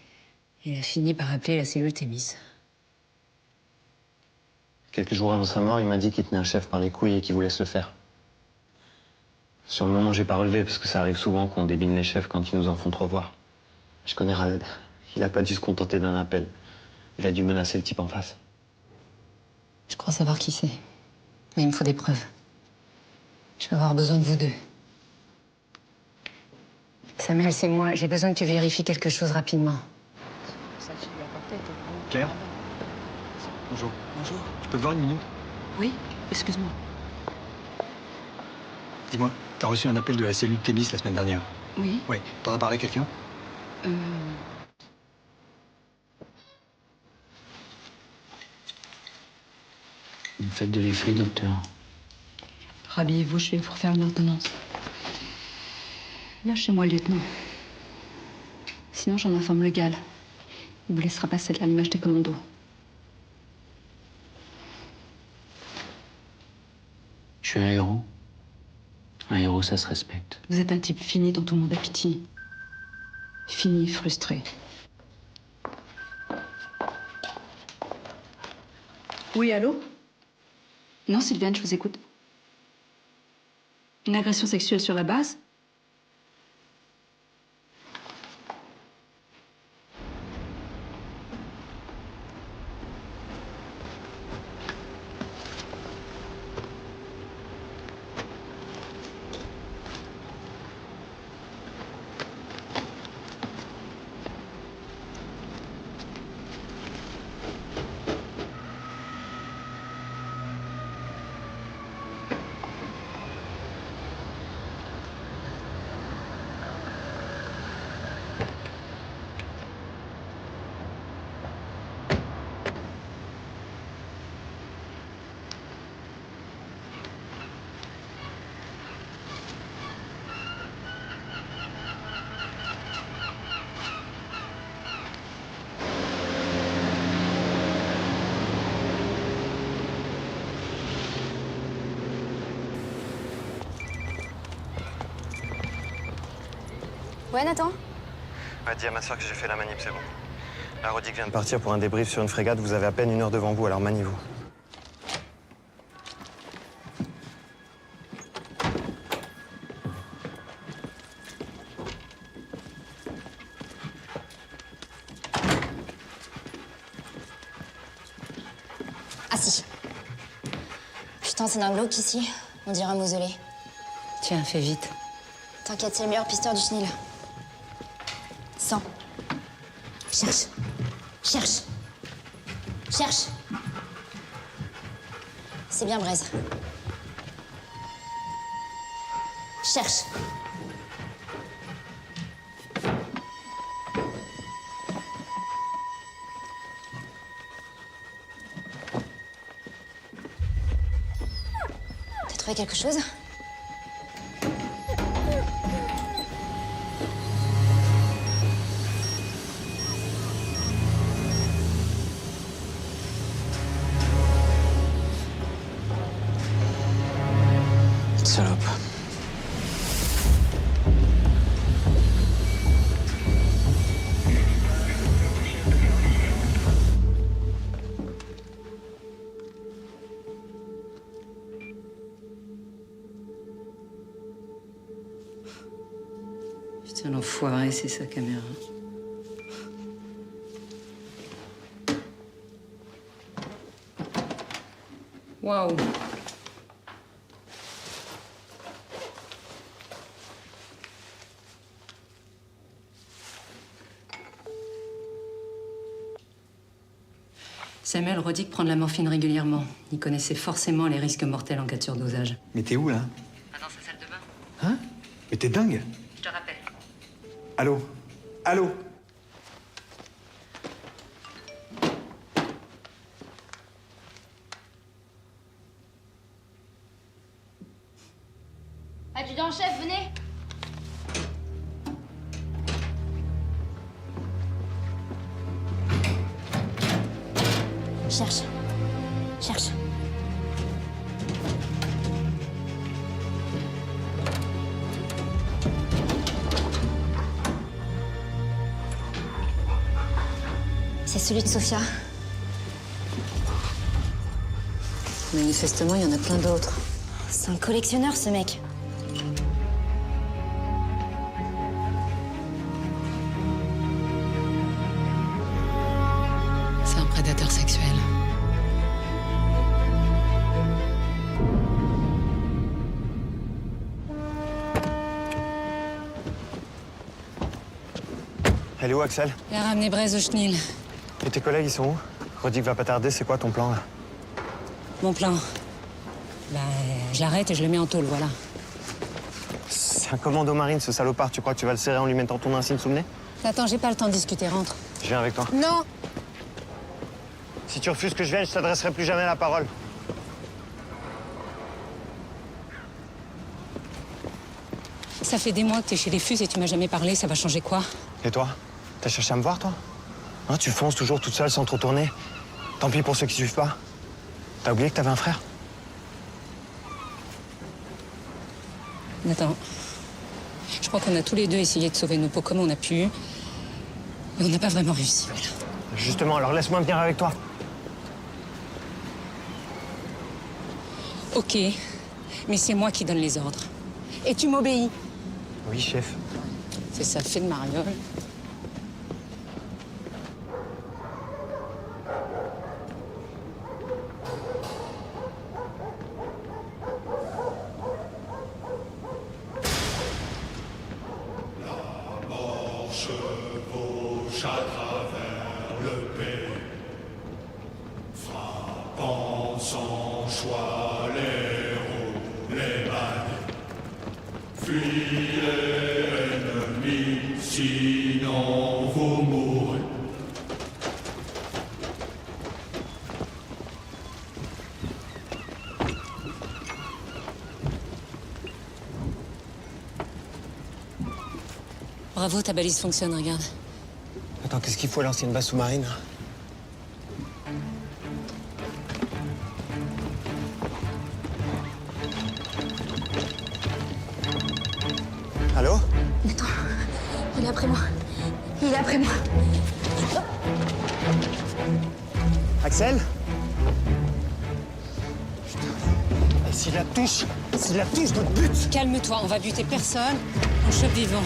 il a fini par appeler la cellule Thémis. Quelques jours avant sa mort, il m'a dit qu'il tenait un chef par les couilles et qu'il voulait se le faire. Sur le moment, j'ai pas relevé parce que ça arrive souvent qu'on débine les chefs quand ils nous en font trop voir. Je connais Khaled. Il a pas dû se contenter d'un appel. Il a dû menacer le type en face. Je crois savoir qui c'est. Mais il me faut des preuves. Je vais avoir besoin de vous deux. Samuel, c'est moi. J'ai besoin que tu vérifies quelque chose rapidement. Claire? Bonjour. Bonjour. Je peux te voir une minute? Oui, excuse-moi. Dis-moi, t'as reçu un appel de la cellule Thémis la semaine dernière? Oui. Oui. T'en as parlé à quelqu'un? Vous me faites de l'effet, docteur. Rhabillez-vous, je vais vous refaire une ordonnance. Lâchez-moi, lieutenant. Sinon, j'en informe le GAL. Il vous laissera passer de l'allumage des commandos. Je suis un héros. Un héros, ça se respecte. Vous êtes un type fini dont tout le monde a pitié. Fini, frustré. Oui, allô? Non, Sylviane, je vous écoute. Une agression sexuelle sur la base? Ouais, Nathan? Ouais, dis à ma soeur que j'ai fait la manip, c'est bon. La Rodic vient de partir pour un débrief sur une frégate. Vous avez à peine 1 heure devant vous, alors maniez-vous. Putain, c'est d'un glauque ici. On dirait un mausolée. Tiens, fais vite. T'inquiète, c'est le meilleur pisteur du chenil. 100. Cherche. Cherche. Cherche. C'est bien Braise. Cherche. T'as trouvé quelque chose? Salope. Putain, l'enfoiré, c'est sa caméra. Waouh. Samuel Rodic prend de la morphine régulièrement. Il connaissait forcément les risques mortels en cas de surdosage. Mais t'es où, là? Dans sa salle de bain. Hein? Mais t'es dingue? Je te rappelle. Allô? Allô? Adjudant-chef, venez. Cherche. Cherche. C'est celui de Sophia. Manifestement, il y en a plein d'autres. C'est un collectionneur, ce mec. C'est un prédateur sexuel. Elle est où, Axel? Il a ramené Braise au chenil. Et tes collègues, ils sont où? Rodic va pas tarder, c'est quoi ton plan, là? Mon plan. Bah, je l'arrête et je le mets en tôle, voilà. C'est un commando marine, ce salopard. Tu crois que tu vas le serrer en lui mettant ton insigne sous le nez? Attends, j'ai pas le temps de discuter, rentre. Je viens avec toi. Non! Si tu refuses que je vienne, je t'adresserai plus jamais la parole. Ça fait des mois que t'es chez les Fus et tu m'as jamais parlé, ça va changer quoi? Et toi? T'as cherché à me voir, toi? Hein, tu fonces toujours toute seule sans trop tourner. Tant pis pour ceux qui suivent pas. T'as oublié que t'avais un frère? Attends. Je crois qu'on a tous les deux essayé de sauver nos peaux comme on a pu. Mais on n'a pas vraiment réussi, voilà. Justement, alors laisse-moi venir avec toi. Ok, mais c'est moi qui donne les ordres. Et tu m'obéis. Oui, chef. C'est ça, fait de mariole. Chevauche à travers le pays, frappant sans choix les roues, les manilles. Fuyez l'ennemi, sinon vous mourrez. Bravo, ta balise fonctionne, regarde. Attends, qu'est-ce qu'il faut à l'ancienne base sous-marine? Allô? Attends, il est après moi. Il est après moi. Axel? Et s'il la touche, je te bute! Calme-toi, on va buter personne. On chope vivant.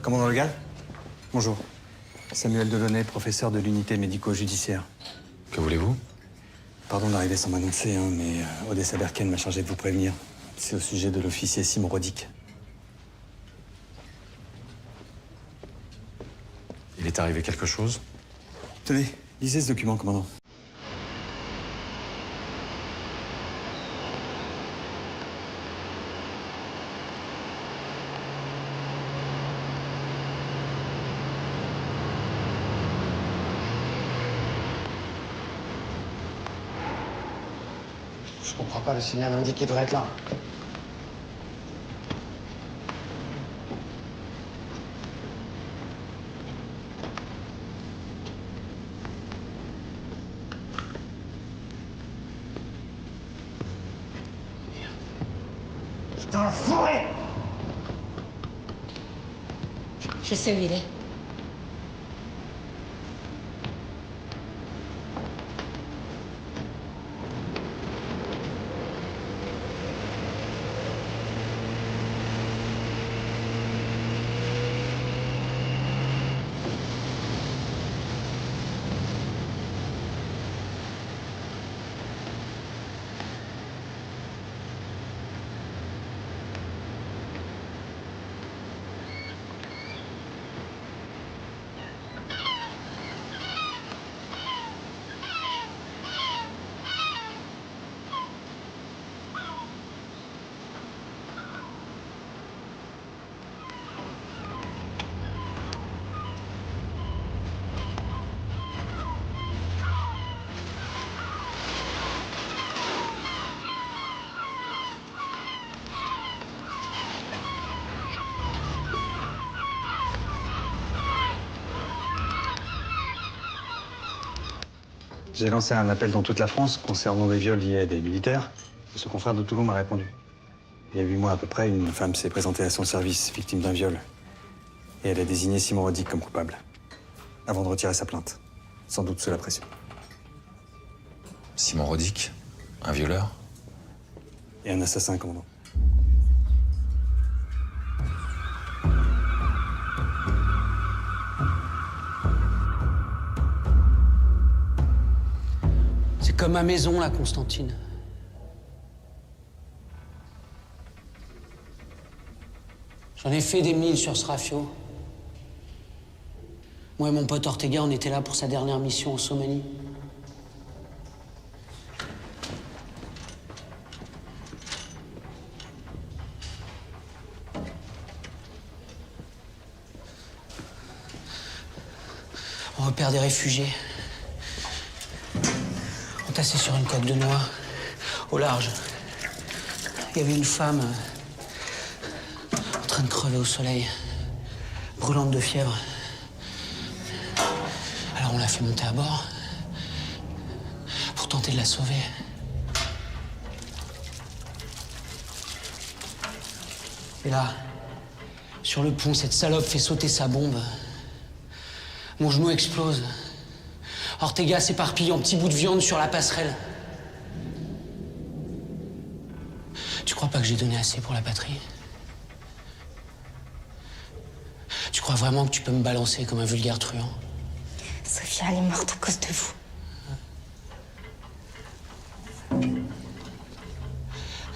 Commandant Legal? Bonjour. Samuel Delaunay, professeur de l'unité médico-judiciaire. Que voulez-vous? Pardon d'arriver sans m'annoncer, hein, mais Odessa Berken m'a chargé de vous prévenir. C'est au sujet de l'officier Simon Rodic. Il est arrivé quelque chose? Tenez, lisez ce document, commandant. Je comprends pas, le signal indique qu'il devrait être là. Putain, fourré! Je sais où il est. J'ai lancé un appel dans toute la France concernant des viols liés à des militaires. Et ce confrère de Toulon m'a répondu. Il y a 8 mois à peu près, une femme s'est présentée à son service, victime d'un viol. Et elle a désigné Simon Rodic comme coupable. Avant de retirer sa plainte. Sans doute sous la pression. Simon Rodic? Un violeur? Et un assassin, commandant. C'est comme ma maison, là, Constantine. J'en ai fait des milles sur ce rafio. Moi et mon pote Ortega, on était là pour sa dernière mission en Somalie. On repère des réfugiés. Entassés sur une coque de noix, au large. Il y avait une femme en train de crever au soleil, brûlante de fièvre. Alors on l'a fait monter à bord pour tenter de la sauver. Et là, sur le pont, cette salope fait sauter sa bombe. Mon genou explose. Ortega s'éparpille en petits bouts de viande sur la passerelle. Tu crois pas que j'ai donné assez pour la patrie? Tu crois vraiment que tu peux me balancer comme un vulgaire truand? Sofia, elle est morte à cause de vous.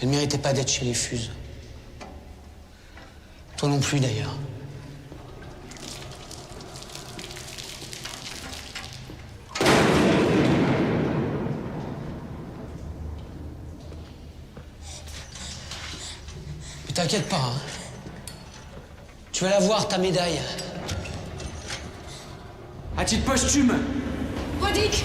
Elle méritait pas d'être chez les Fuses. Toi non plus, d'ailleurs. Mais t'inquiète pas, hein. Tu vas la voir, ta médaille. À titre posthume. Rodic!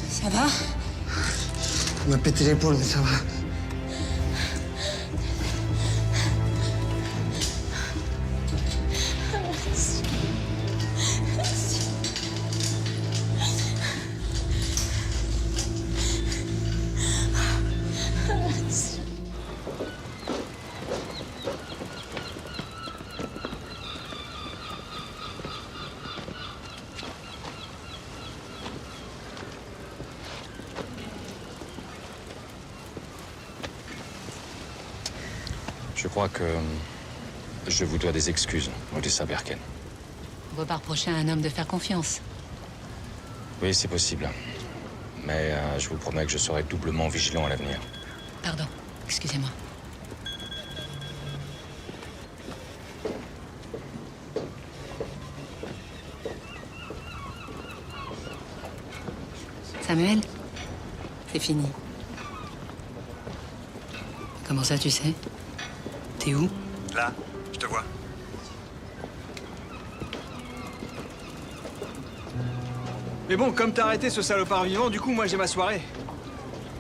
Ça va? On m'a pété l'épaule, mais ça va. Je crois que je vous dois des excuses, Odessa Berken. On peut pas reprocher à un homme de faire confiance. Oui, c'est possible. Mais je vous promets que je serai doublement vigilant à l'avenir. Pardon, excusez-moi. Samuel, c'est fini. Comment ça, tu sais? T'es où? Là, je te vois. Mais bon, comme t'as arrêté ce salopard vivant, du coup, moi, j'ai ma soirée.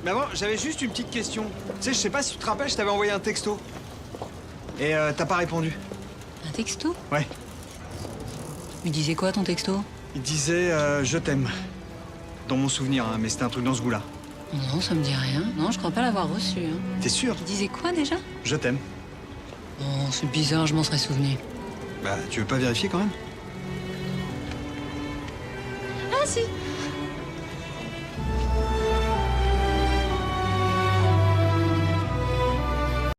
Mais avant, j'avais juste une petite question. Tu sais, je sais pas si tu te rappelles, je t'avais envoyé un texto. Et t'as pas répondu. Un texto? Ouais. Il disait quoi, ton texto? Il disait je t'aime. Dans mon souvenir, hein, mais c'était un truc dans ce goût-là. Non, ça me dit rien. Non, je crois pas l'avoir reçu. Hein. T'es sûr? Il disait quoi, déjà? Je t'aime. Oh, c'est bizarre, je m'en serais souvenu. Bah, tu veux pas vérifier quand même? Ah, si!